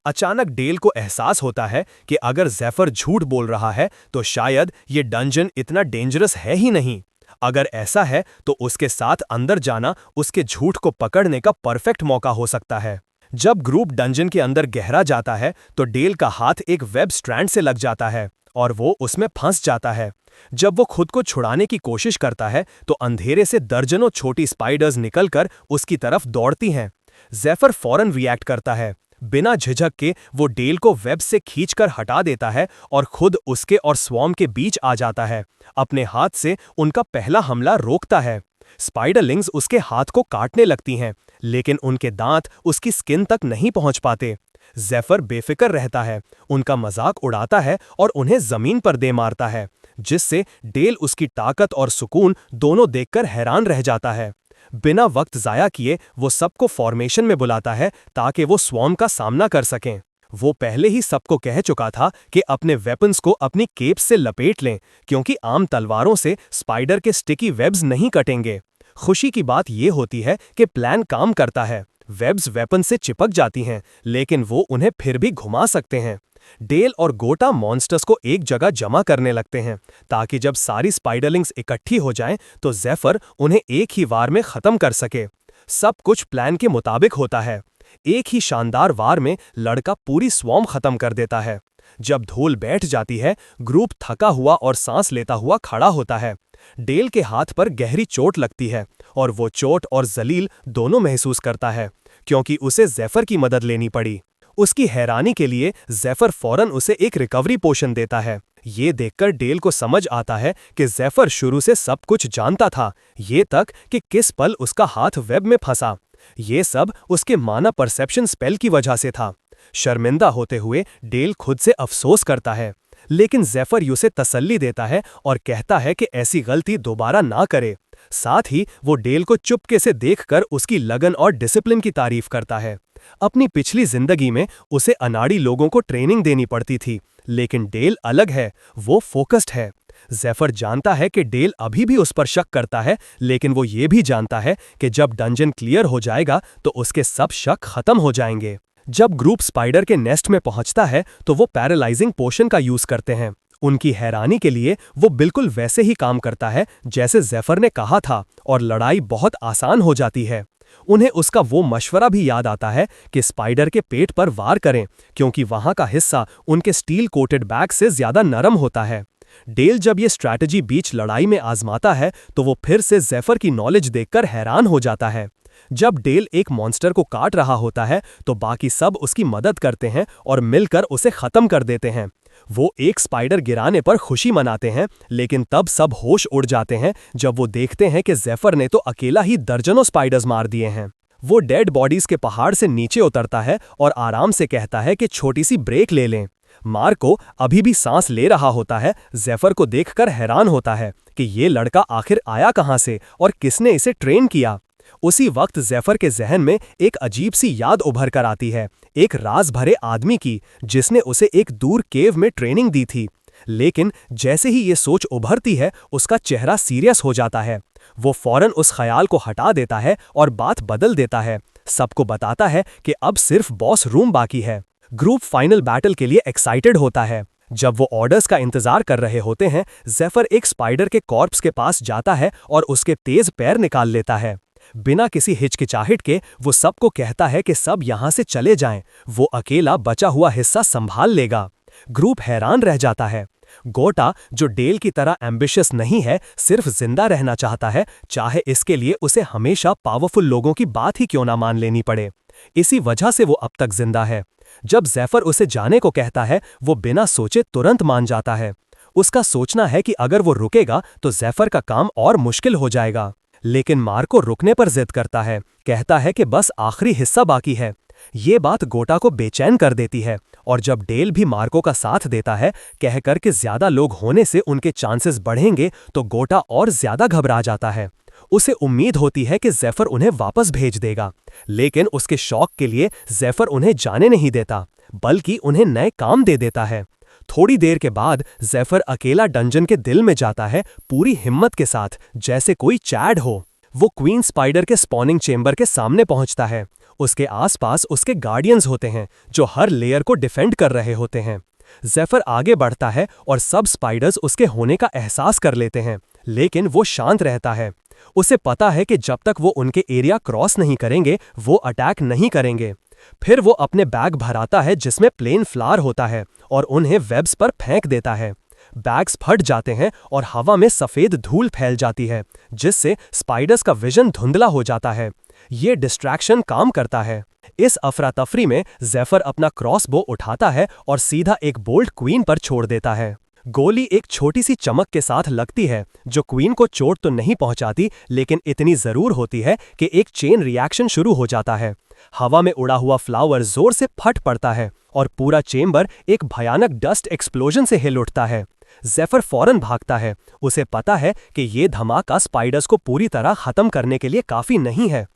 अचानक डेल को एहसास होता है कि अगर ज़ेफर झूठ बोल रहा है तो शायद ये डंजन इतना डेंजरस है ही नहीं। अगर ऐसा है तो उसके साथ अंदर जाना उसके झूठ को पकड़ने का परफेक्ट मौका हो सकता है। जब ग्रुप डंजन के अंदर गहरा जाता है तो डेल का हाथ एक वेब स्ट्रैंड से लग जाता है और वो उसमें फंस जाता है। जब वो खुद को छुड़ाने की कोशिश करता है तो अंधेरे से दर्जनों छोटी स्पाइडर्स निकलकर उसकी तरफ दौड़ती हैं। ज़ेफर फौरन रिएक्ट करता है। बिना झिझक के वो डेल को वेब से खींचकर हटा देता है और खुद उसके और स्वॉर्म के बीच आ जाता है। अपने हाथ से उनका पहला हमला रोकता है। स्पाइडरलिंग्स उसके हाथ को काटने लगती हैं, लेकिन उनके दांत उसकी स्किन तक नहीं पहुंच पाते। ज़ेफर बेफिक्र रहता है, उनका मजाक उड़ाता है और उन्हें जमीन पर दे मारता है, जिससे डेल उसकी ताकत और सुकून दोनों देखकर हैरान रह जाता है। बिना वक्त जाया किए वो सबको फॉर्मेशन में बुलाता है ताकि वो स्वॉर्म का सामना कर सकें। वो पहले ही सबको कह चुका था कि अपने वेपन्स को अपनी केप से लपेट लें, क्योंकि आम तलवारों से स्पाइडर के स्टिकी वेब्स नहीं कटेंगे। खुशी की बात यह होती है कि प्लान काम करता है। वेब्स वेपन से चिपक जाती हैं, लेकिन वो उन्हें फिर भी घुमा सकते हैं। डेल और गोटा मॉन्स्टर्स को एक जगह जमा करने लगते हैं ताकि जब सारी स्पाइडरलिंग्स इकट्ठी हो जाएं तो ज़ेफर उन्हें एक ही वार में खत्म कर सके। सब कुछ प्लान के मुताबिक होता है। एक ही शानदार वार में लड़का पूरी स्वॉर्म खत्म कर देता है। जब धूल बैठ जाती है, ग्रुप थका हुआ और सांस लेता हुआ खड़ा होता है। डेल के हाथ पर गहरी चोट लगती है और वो चोट और जलील दोनों महसूस करता है, क्योंकि उसे ज़ेफर की मदद लेनी पड़ी। उसकी हैरानी के लिए ज़ेफर फौरन उसे एक रिकवरी पोशन देता है। ये देखकर डेल को समझ आता है कि ज़ेफर शुरू से सब कुछ जानता था, ये तक कि किस पल उसका हाथ वेब में फंसा। ये सब उसके माना परसेप्शन स्पेल की वजह से था। शर्मिंदा होते हुए डेल खुद से अफसोस करता है, लेकिन ज़ेफर उसे तसल्ली देता है और कहता है कि ऐसी गलती दोबारा ना करे। साथ ही वो डेल को चुपके से देखकर उसकी लगन और डिसिप्लिन की तारीफ करता है। अपनी पिछली जिंदगी में उसे अनाड़ी लोगों को ट्रेनिंग देनी पड़ती थी, लेकिन डेल अलग है, वो फोकस्ड है। ज़ेफर जानता है कि डेल अभी भी उस पर शक करता है, लेकिन वो ये भी जानता है कि जब डंजन क्लियर हो जाएगा तो उसके सब शक खत्म हो जाएंगे। जब ग्रुप स्पाइडर के नेस्ट में पहुंचता है तो वो पैरालाइजिंग पोशन का यूज करते हैं। उनकी हैरानी के लिए वो बिल्कुल वैसे ही काम करता है जैसे ज़ेफर ने कहा था, और लड़ाई बहुत आसान हो जाती है। उन्हें उसका वो मशवरा भी याद आता है कि स्पाइडर के पेट पर वार करें, क्योंकि वहां का हिस्सा उनके स्टील कोटेड बैग से ज्यादा नरम होता है। डेल जब ये स्ट्रैटेजी बीच लड़ाई में आजमाता है तो वो फिर से ज़ेफर की नॉलेज देखकर हैरान हो जाता है। जब डेल एक मॉन्स्टर को काट रहा होता है तो बाकी सब उसकी मदद करते हैं और मिलकर उसे खत्म कर देते हैं। वो एक स्पाइडर गिराने पर खुशी मनाते हैं, लेकिन तब सब होश उड़ जाते हैं जब वो देखते हैं कि ज़ेफर ने तो अकेला ही दर्जनों स्पाइडर्स मार दिए हैं। वो डेड बॉडीज के पहाड़ से नीचे उतरता है और आराम से कहता है कि छोटी सी ब्रेक ले लें। मार्को अभी भी सांस ले रहा होता है, ज़ेफर को देखकर हैरान होता है कि ये लड़का आखिर आया कहां से और किसने इसे ट्रेन किया। उसी वक्त ज़ेफर के जहन में एक अजीब सी याद उभर कर आती है, एक राज भरे आदमी की जिसने उसे एक दूर केव में ट्रेनिंग दी थी। लेकिन जैसे ही ये सोच उभरती है, उसका चेहरा सीरियस हो जाता है। वो फौरन उस ख्याल को हटा देता है और बात बदल देता है। सबको बताता है कि अब सिर्फ बॉस रूम बाकी है। ग्रुप फाइनल बैटल के लिए एक्साइटेड होता है। जब वो ऑर्डर्स का इंतजार कर रहे होते हैं, ज़ेफर एक स्पाइडर के कॉर्प्स के पास जाता है और उसके तेज पैर निकाल लेता है। बिना किसी हिचकिचाहट के वो सबको कहता है कि सब यहां से चले जाएं, वो अकेला बचा हुआ हिस्सा संभाल लेगा। ग्रुप हैरान रह जाता है। गोटा, जो डेल की तरह एम्बिशियस नहीं है, सिर्फ जिंदा रहना चाहता है, चाहे इसके लिए उसे हमेशा पावरफुल लोगों की बात ही क्यों ना मान लेनी पड़े। इसी वजह से वो अब तक जिंदा है। जब ज़ेफर उसे जाने को कहता है, वो बिना सोचे तुरंत मान जाता है। उसका सोचना है कि अगर वो रुकेगा तो ज़ेफर का काम और मुश्किल हो जाएगा। लेकिन मार्को रुकने पर जिद करता है, कहता है कि बस आखिरी हिस्सा बाकी है। ये बात गोटा को बेचैन कर देती है, और जब डेल भी मार्को का साथ देता है, कहकर कि ज्यादा लोग होने से उनके चांसेस बढ़ेंगे, तो गोटा और ज्यादा घबरा जाता है। उसे उम्मीद होती है कि ज़ेफर उन्हें वापस भेज देगा, लेकिन उसके शौक के लिए ज़ेफर उन्हें जाने नहीं देता, बल्कि उन्हें नए काम दे देता है। थोड़ी देर के बाद ज़ेफर अकेला डंजन के दिल में जाता है, पूरी हिम्मत के साथ, जैसे कोई चैड हो। वो क्वीन स्पाइडर के स्पॉनिंग चेंबर के सामने पहुंचता है। उसके आसपास उसके गार्डियंस होते हैं जो हर लेयर को डिफेंड कर रहे होते हैं। ज़ेफर आगे बढ़ता है और सब स्पाइडर्स उसके होने का एहसास कर लेते हैं, लेकिन वो शांत रहता है। उसे पता है कि जब तक वो उनके एरिया क्रॉस नहीं करेंगे, वो अटैक नहीं करेंगे। फिर वो अपने बैग भराता है जिसमें प्लेन फ्लावर होता है और उन्हें वेब्स पर फेंक देता है। बैग्स फट जाते हैं और हवा में सफेद धूल फैल जाती है, जिससे स्पाइडर्स का विजन धुंधला हो जाता है। ये डिस्ट्रैक्शन काम करता है। इस अफरा तफरी में ज़ेफर अपना क्रॉसबो उठाता है और सीधा एक बोल्ट क्वीन पर छोड़ देता है। गोली एक छोटी सी चमक के साथ लगती है, जो क्वीन को चोट तो नहीं पहुंचाती, लेकिन इतनी जरूर होती है कि एक चेन रिएक्शन शुरू हो जाता है। हवा में उड़ा हुआ फ्लावर जोर से फट पड़ता है और पूरा चेंबर एक भयानक डस्ट एक्सप्लोजन से हिल उठता है। ज़ेफर फौरन भागता है। उसे पता है कि ये धमाका स्पाइडर्स को पूरी तरह खत्म करने के लिए काफी नहीं है।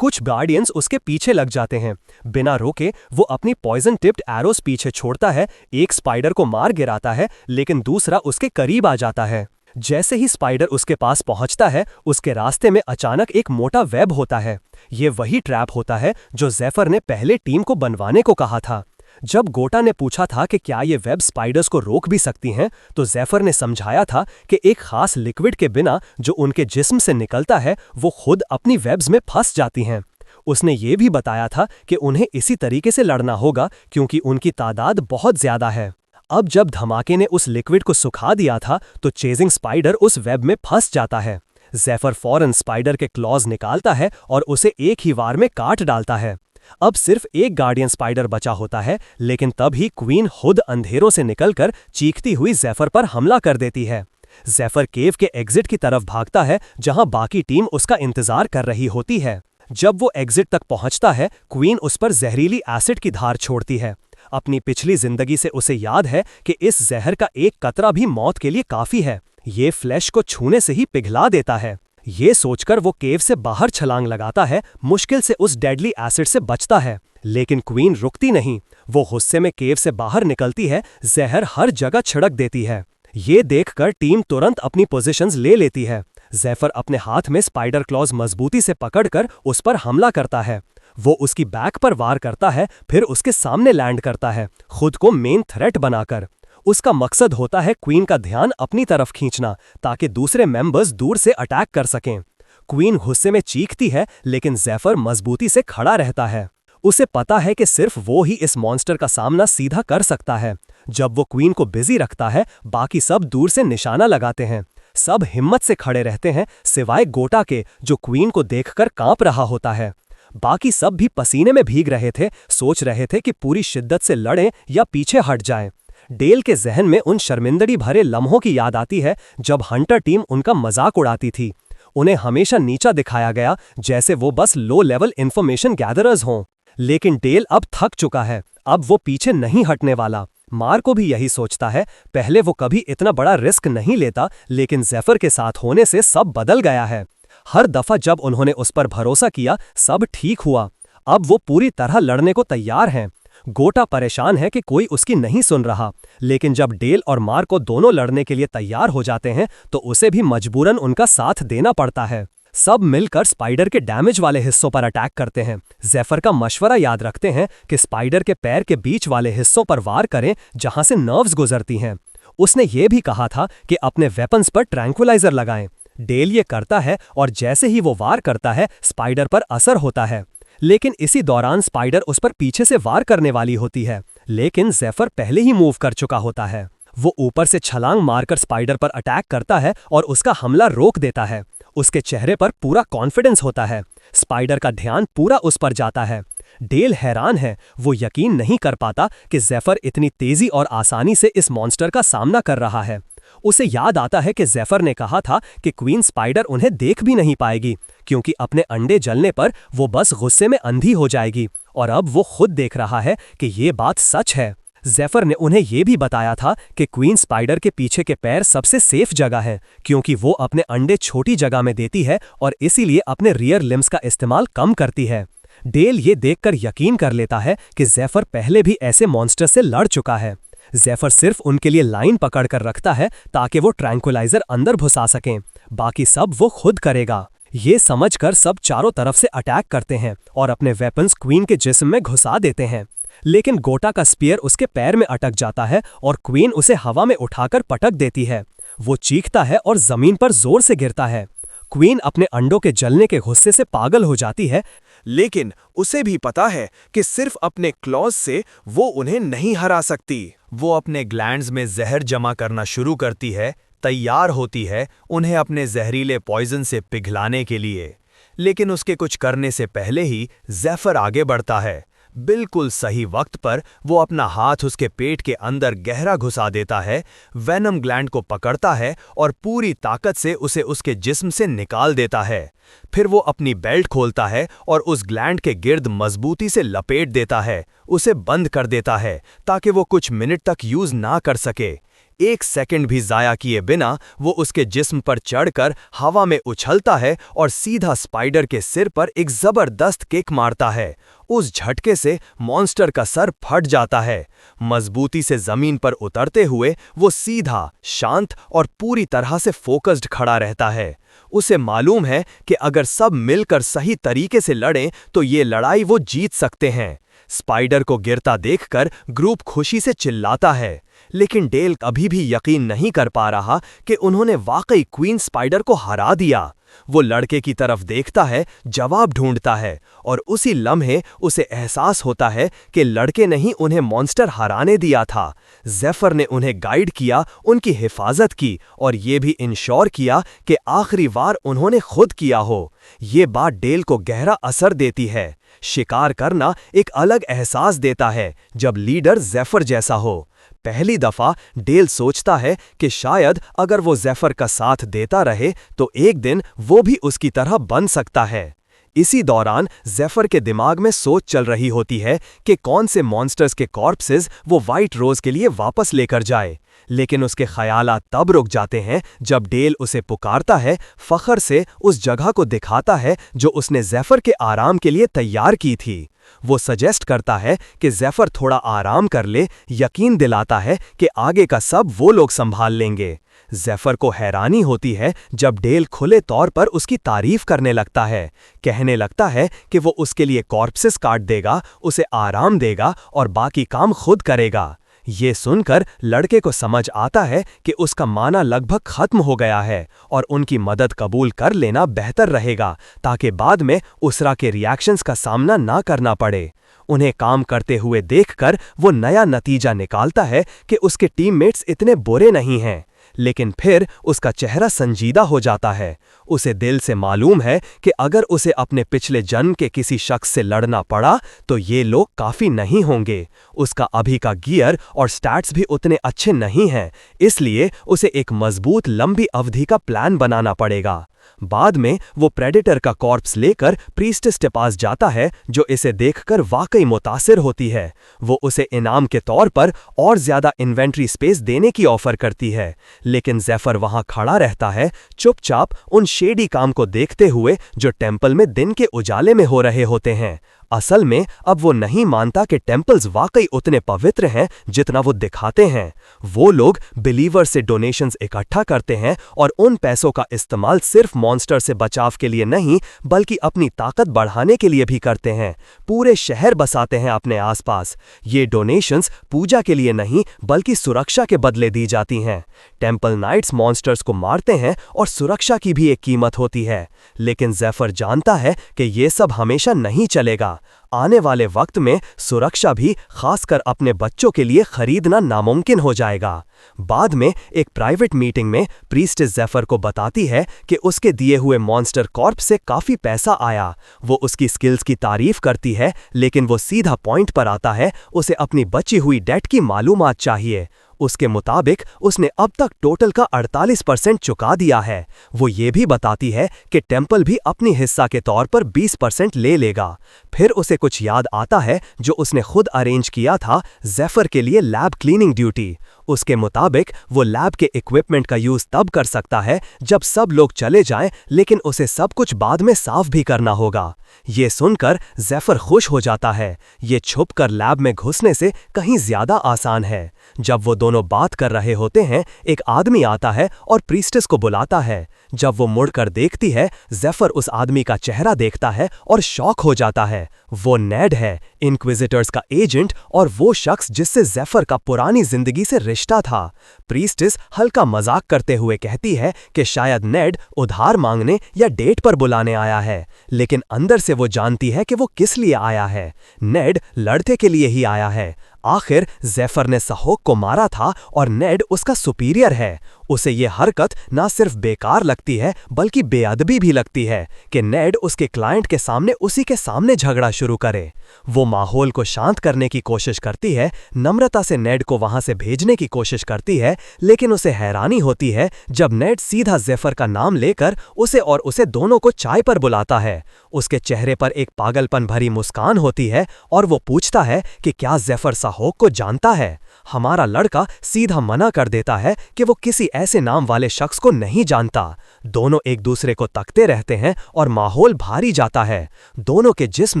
कुछ गार्डियंस उसके पीछे लग जाते हैं। बिना रोके वो अपनी पॉइजन टिप्ड एरोस पीछे छोड़ता है। एक स्पाइडर को मार गिराता है, लेकिन दूसरा उसके करीब आ जाता है। जैसे ही स्पाइडर उसके पास पहुंचता है, उसके रास्ते में अचानक एक मोटा वेब होता है। ये वही ट्रैप होता है जो ज़ेफर ने पहले टीम को बनवाने को कहा था। जब गोटा ने पूछा था कि क्या ये वेब स्पाइडर्स को रोक भी सकती हैं, तो ज़ेफर ने समझाया था कि एक खास लिक्विड के बिना जो उनके जिस्म से निकलता है, वो खुद अपनी वेब्स में फंस जाती हैं। उसने ये भी बताया था कि उन्हें इसी तरीके से लड़ना होगा क्योंकि उनकी तादाद बहुत ज्यादा है। अब जब धमाके ने उस लिक्विड को सुखा दिया था तो चेजिंग स्पाइडर उस वेब में फंस जाता है। ज़ेफर फौरन स्पाइडर के क्लॉज निकालता है और उसे एक ही वार में काट डालता है। अब सिर्फ एक गार्डियन स्पाइडर बचा होता है, लेकिन तब ही क्वीन खुद अंधेरों से निकलकर चीखती हुई ज़ेफर पर हमला कर देती है। ज़ेफर केव के एग्जिट की तरफ भागता है, जहां बाकी टीम उसका इंतजार कर रही होती है। जब वो एग्जिट तक पहुंचता है, क्वीन उस पर जहरीली एसिड की धार छोड़ती है। अपनी पिछली जिंदगी से उसे याद है कि इस जहर का एक कतरा भी मौत के लिए काफी है। ये फ्लैश को छूने से ही पिघला देता है। ये सोचकर वो केव से बाहर छलांग लगाता है, मुश्किल से उस डेडली एसिड से बचता है। लेकिन क्वीन रुकती नहीं। वो गुस्से में केव से बाहर निकलती है, जहर हर जगह छिड़क देती है। ये देखकर टीम तुरंत अपनी पोजीशंस ले लेती है। ज़ेफर अपने हाथ में स्पाइडर क्लॉज मजबूती से पकड़कर उस पर हमला करता है। वो उसकी बैक पर वार करता है, फिर उसके सामने लैंड करता है, खुद को मेन थ्रेट बनाकर। उसका मकसद होता है क्वीन का ध्यान अपनी तरफ खींचना, ताकि दूसरे मेंबर्स दूर से अटैक कर सकें। क्वीन गुस्से में चीखती है, लेकिन ज़ेफर मजबूती से खड़ा रहता है। उसे पता है कि सिर्फ वो ही इस मॉन्स्टर का सामना सीधा कर सकता है। जब वो क्वीन को बिजी रखता है, बाकी सब दूर से निशाना लगाते हैं। सब हिम्मत से खड़े रहते हैं, सिवाय गोटा के, जो क्वीन को देखकर कांप रहा होता है। बाकी सब भी पसीने में भीग रहे थे, सोच रहे थे कि पूरी शिद्दत से लड़ें या पीछे हट जाएं। डेल के जहन में उन शर्मिंदगी भरे लम्हों की याद आती है जब हंटर टीम उनका मजाक उड़ाती थी। उन्हें हमेशा नीचा दिखाया गया, जैसे वो बस लो लेवल इंफॉर्मेशन गैदरर्स हों। लेकिन डेल अब थक चुका है, अब वो पीछे नहीं हटने वाला। मार्को भी यही सोचता है। पहले वो कभी इतना बड़ा रिस्क नहीं लेता, लेकिन ज़ेफर के साथ होने से सब बदल गया है। हर दफा जब उन्होंने उस पर भरोसा किया, सब ठीक हुआ। अब वो पूरी तरह लड़ने को तैयार हैं। गोटा परेशान है कि कोई उसकी नहीं सुन रहा, लेकिन जब डेल और मार्को दोनों लड़ने के लिए तैयार हो जाते हैं, तो उसे भी मजबूरन उनका साथ देना पड़ता है। सब मिलकर स्पाइडर के डैमेज वाले हिस्सों पर अटैक करते हैं। ज़ेफर का मशवरा याद रखते हैं कि स्पाइडर के पैर के बीच वाले हिस्सों पर वार करें, जहां से नर्व्स गुजरती हैं। उसने ये भी कहा था कि अपने वेपन्स पर ट्रैंक्विलाइजर लगाएं। डेल ये करता है, और जैसे ही वो वार करता है, स्पाइडर पर असर होता है। लेकिन इसी दौरान स्पाइडर उस पर पीछे से वार करने वाली होती है, लेकिन ज़ेफर पहले ही मूव कर चुका होता है। वो ऊपर से छलांग मारकर स्पाइडर पर अटैक करता है और उसका हमला रोक देता है। उसके चेहरे पर पूरा कॉन्फिडेंस होता है। स्पाइडर का ध्यान पूरा उस पर जाता है। डेल हैरान है, वो यकीन नहीं कर पाता कि ज़ेफर इतनी तेजी और आसानी से इस मॉन्स्टर का सामना कर रहा है। उसे याद आता है कि ज़ेफर ने कहा था कि क्वीन स्पाइडर उन्हें देख भी नहीं पाएगी, क्योंकि अपने अंडे जलने पर वो बस गुस्से में अंधी हो जाएगी। और अब वो खुद देख रहा है कि ये बात सच है। ज़ेफर ने उन्हें यह भी बताया था कि क्वीन स्पाइडर के पीछे के पैर सबसे सेफ जगह है, क्योंकि वो अपने अंडे छोटी जगह में देती है और इसीलिए अपने रियर लिम्स का इस्तेमाल कम करती है। डेल ये देखकर यकीन कर लेता है कि ज़ेफर पहले भी ऐसे मॉन्स्टर से लड़ चुका है। ज़ेफर सिर्फ उनके लिए लाइन पकड़कर रखता है ताकि वो ट्रैंक्विलाइजर अंदर घुसा सकें। बाकी सब वो खुद करेगा। ये समझकर सब चारों तरफ से अटैक करते हैं और अपने वेपन्स क्वीन के जिस्म में घुसा देते हैं। लेकिन गोटा का स्पीयर उसके पैर में अटक जाता है और क्वीन उसे हवा में उठाकर पटक देती है। वो चीखता है और जमीन पर जोर से गिरता है। क्वीन अपने अंडों के जलने के गुस्से से पागल हो जाती है, लेकिन उसे भी पता है कि सिर्फ अपने क्लॉज से वो उन्हें नहीं हरा सकती। वो अपने ग्लैंड्स में जहर जमा करना शुरू करती है, तैयार होती है उन्हें अपने जहरीले पॉइजन से पिघलाने के लिए। लेकिन उसके कुछ करने से पहले ही ज़ेफर आगे बढ़ता है। बिल्कुल सही वक्त पर वो अपना हाथ उसके पेट के अंदर गहरा घुसा देता है, वेनम ग्लैंड को पकड़ता है और पूरी ताकत से उसे उसके जिस्म से निकाल देता है। फिर वो अपनी बेल्ट खोलता है और उस ग्लैंड के गिर्द मजबूती से लपेट देता है, उसे बंद कर देता है ताकि वो कुछ मिनट तक यूज ना कर सके। 1 सेकंड भी जाया किए बिना वो उसके जिस्म पर चढ़कर हवा में उछलता है और सीधा स्पाइडर के सिर पर एक जबरदस्त किक मारता है। उस झटके से मॉन्स्टर का सर फट जाता है। मजबूती से जमीन पर उतरते हुए वो सीधा, शांत और पूरी तरह से फोकस्ड खड़ा रहता है। उसे मालूम है कि अगर सब मिलकर सही तरीके से लड़ें तो ये लड़ाई वो जीत सकते हैं। स्पाइडर को गिरता देखकर ग्रुप खुशी से चिल्लाता है, लेकिन डेल अभी भी यकीन नहीं कर पा रहा कि उन्होंने वाकई क्वीन स्पाइडर को हरा दिया। वो लड़के की तरफ देखता है, जवाब ढूंढता है, और उसी लम्हे उसे एहसास होता है कि लड़के ने ही उन्हें मॉन्स्टर हराने दिया था। ज़ेफर ने उन्हें गाइड किया, उनकी हिफाजत की और ये भी इंश्योर किया कि आखिरी वार उन्होंने खुद किया हो। ये बात डेल को गहरा असर देती है। शिकार करना एक अलग एहसास देता है जब लीडर ज़ेफर जैसा हो। पहली दफा डेल सोचता है कि शायद अगर वो ज़ेफर का साथ देता रहे तो एक दिन वो भी उसकी तरह बन सकता है। इसी दौरान ज़ेफर के दिमाग में सोच चल रही होती है कि कौन से मॉन्स्टर्स के कॉर्प्सेस वो वाइट रोज के लिए वापस लेकर जाए, लेकिन उसके ख्यालात तब रुक जाते हैं जब डेल उसे पुकारता है, फखर से उस जगह को दिखाता है जो उसने ज़ेफर के आराम के लिए तैयार की थी। वो सजेस्ट करता है कि ज़ेफर थोड़ा आराम कर ले, यकीन दिलाता है कि आगे का सब वो लोग संभाल लेंगे। ज़ेफर को हैरानी होती है जब डेल खुले तौर पर उसकी तारीफ करने लगता है, कहने लगता है कि वो उसके लिए कॉर्प्सेस काट देगा, उसे आराम देगा और बाकी काम खुद करेगा। ये सुनकर लड़के को समझ आता है कि उसका माना लगभग खत्म हो गया है और उनकी मदद कबूल कर लेना बेहतर रहेगा ताकि बाद में उसरा के रिएक्शंस का सामना ना करना पड़े। उन्हें काम करते हुए देखकर वो नया नतीजा निकालता है कि उसके टीममेट्स इतने बुरे नहीं हैं, लेकिन फिर उसका चेहरा संजीदा हो जाता है। उसे दिल से मालूम है कि अगर उसे अपने पिछले जन्म के किसी शख्स से लड़ना पड़ा तो ये लोग काफ़ी नहीं होंगे। उसका अभी का गियर और स्टैट्स भी उतने अच्छे नहीं हैं, इसलिए उसे एक मजबूत लंबी अवधि का प्लान बनाना पड़ेगा। बाद में वो प्रेडेटर का कॉर्प्स लेकर प्रीस्टेस के पास जाता है, जो इसे देखकर वाकई मुतासिर होती है। वो उसे इनाम के तौर पर और ज्यादा इन्वेंट्री स्पेस देने की ऑफर करती है, लेकिन ज़ेफर वहां खड़ा रहता है, चुपचाप उन शेडी काम को देखते हुए जो टेम्पल में दिन के उजाले में हो रहे होते हैं। असल में अब वो नहीं मानता कि टेम्पल्स वाकई उतने पवित्र हैं जितना वो दिखाते हैं। वो लोग बिलीवर से डोनेशंस इकट्ठा करते हैं और उन पैसों का इस्तेमाल सिर्फ मॉन्स्टर से बचाव के लिए नहीं बल्कि अपनी ताकत बढ़ाने के लिए भी करते हैं। पूरे शहर बसाते हैं अपने आसपास। ये डोनेशंस पूजा के लिए नहीं बल्कि सुरक्षा के बदले दी जाती हैं। टेम्पल नाइट्स मॉन्स्टर्स को मारते हैं और सुरक्षा की भी एक कीमत होती है, लेकिन ज़ेफर जानता है कि ये सब हमेशा नहीं चलेगा। आने वाले वक्त में सुरक्षा भी, खासकर अपने बच्चों के लिए, खरीदना नामुमकिन हो जाएगा। बाद में एक प्राइवेट मीटिंग में प्रीस्टेस ज़ेफर को बताती है कि उसके दिए हुए मॉन्स्टर कॉर्प से काफ़ी पैसा आया। वो उसकी स्किल्स की तारीफ करती है, लेकिन वो सीधा पॉइंट पर आता है। उसे अपनी बची हुई डेट की मालूमात चाहिए। उसके मुताबिक उसने अब तक टोटल का 48% चुका दिया है। वो ये भी बताती है कि टेम्पल भी अपनी हिस्सा के तौर पर 20% ले लेगा। फिर उसे कुछ याद आता है जो उसने खुद अरेंज किया था, ज़ेफर के लिए लैब क्लीनिंग ड्यूटी। उसके मुताबिक वो लैब के इक्विपमेंट का यूज़ तब कर सकता है जब सब लोग चले जाएं, लेकिन उसे सब कुछ बाद में साफ भी करना होगा। ये सुनकर ज़ेफर खुश हो जाता है। ये छुपकर लैब में घुसने से कहीं ज्यादा आसान है। जब वो दोनों बात कर रहे होते हैं, एक आदमी आता है और प्रीस्टेस को बुलाता है। जब वो मुड़कर देखती है, ज़ेफर उस आदमी का चेहरा देखता है और शॉक हो जाता है। वो नेड है, इंक्विजिटर्स का एजेंट और वो शख्स जिससे ज़ेफर का पुरानी जिंदगी से रिश्ता था। प्रीस्टेस हल्का मजाक करते हुए कहती है कि शायद नेड उधार मांगने या डेट पर बुलाने आया है, लेकिन अंदर से वो जानती है कि वो किस लिए आया है। नेड लड़ते के लिए ही आया है। आखिर ज़ेफर ने सहोक को मारा था और नेड उसका सुपीरियर है। उसे ये हरकत ना सिर्फ बेकार लगती है बल्कि बेअदबी भी लगती है कि नेड उसके क्लाइंट के सामने उसी के सामने झगड़ा शुरू करे। वो माहौल को शांत करने की कोशिश करती है, नम्रता से नेड को वहां से भेजने की कोशिश करती है, लेकिन उसे हैरानी होती है जब नेड सीधा ज़ेफर का नाम लेकर उसे दोनों को चाय पर बुलाता है। उसके चेहरे पर एक पागलपन भरी मुस्कान होती है और वो पूछता है कि क्या ज़ेफर सहोक को जानता है। हमारा लड़का सीधा मना कर देता है कि वो किसी ऐसे नाम वाले शख्स को नहीं जानता। दोनों एक दूसरे को तकते रहते हैं और माहौल भारी जाता है। दोनों के जिस्म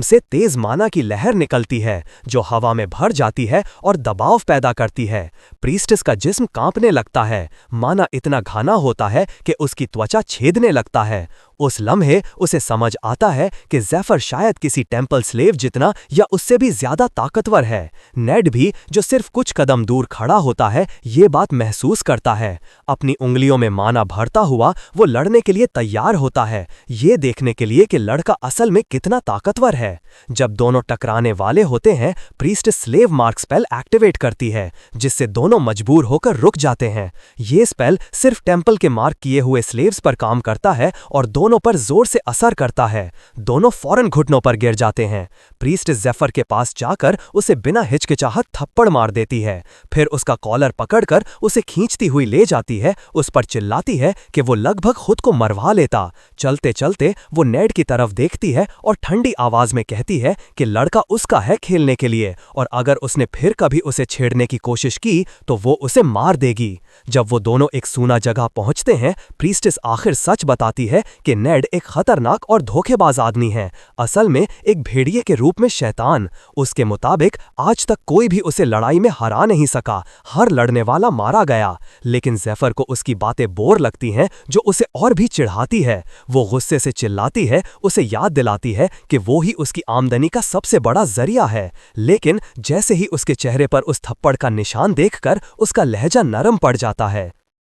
से तेज माना की लहर निकलती है जो हवा में भर जाती है और दबाव पैदा करती है। प्रीस्टेस का जिस्म कांपने लगता है। माना इतना घना होता है कि उसकी त्वचा छेदने लगता है। उस लम्हे उसे समझ आता है कि ज़ेफर शायद किसी टेम्पल स्लेव जितना या उससे भी ज्यादा ताकतवर है। नेड भी, जो सिर्फ कुछ कदम दूर खड़ा होता है, ये बात महसूस करता है। अपनी उंगलियों में माना भरता हुआ वो लड़ने के लिए तैयार होता है, ये देखने के लिए कि लड़का असल में कितना ताकतवर है। जब दोनों टकराने वाले होते हैं, priestess slave mark spell activate करती है, जिससे दोनों मजबूर होकर रुक जाते हैं। ये स्पेल सिर्फ टेम्पल के मार्क किए हुए स्लेव्स पर काम करता है और दोनों पर जोर से असर करता है। दोनों फौरन घुटनों पर गिर जाते हैं। प्रीस्टेस ज़ेफर के पास जाकर उसे बिना हिचकिचाहट थप्पड़ मार देती है, फिर उसका कॉलर पकड़कर उसे खींचती हुई ले जाती है, उस पर चिल्लाती है कि वो लगभग खुद को मरवा लेता। चलते चलते वो नेड की तरफ देखती है और ठंडी आवाज में कहती है कि लड़का उसका है खेलने के लिए, और अगर उसने फिर कभी उसे छेड़ने की कोशिश की तो वो उसे मार देगी। जब वो दोनों एक सूना जगह पहुंचते हैं, प्रीस्टेस आखिर सच बताती है कि नेड एक खतरनाक और धोखेबाज आदमी है, असल में एक भेड़िए के रूप में शैतान। उसके मुताबिक आज तक कोई भी उसे लड़ाई में हरा नहीं सका, हर लड़ने वाला मारा गया। लेकिन ज़ेफर को उसकी बातें बोर लगती हैं, जो उसे और भी चिढ़ाती है। वो गुस्से से चिल्लाती है, उसे याद दिलाती है कि वो ही उसकी आमदनी का सबसे बड़ा जरिया है। लेकिन जैसे ही उसके चेहरे पर उस थप्पड़ का निशान देखकर उसका लहजा नरम पड़ जाता है।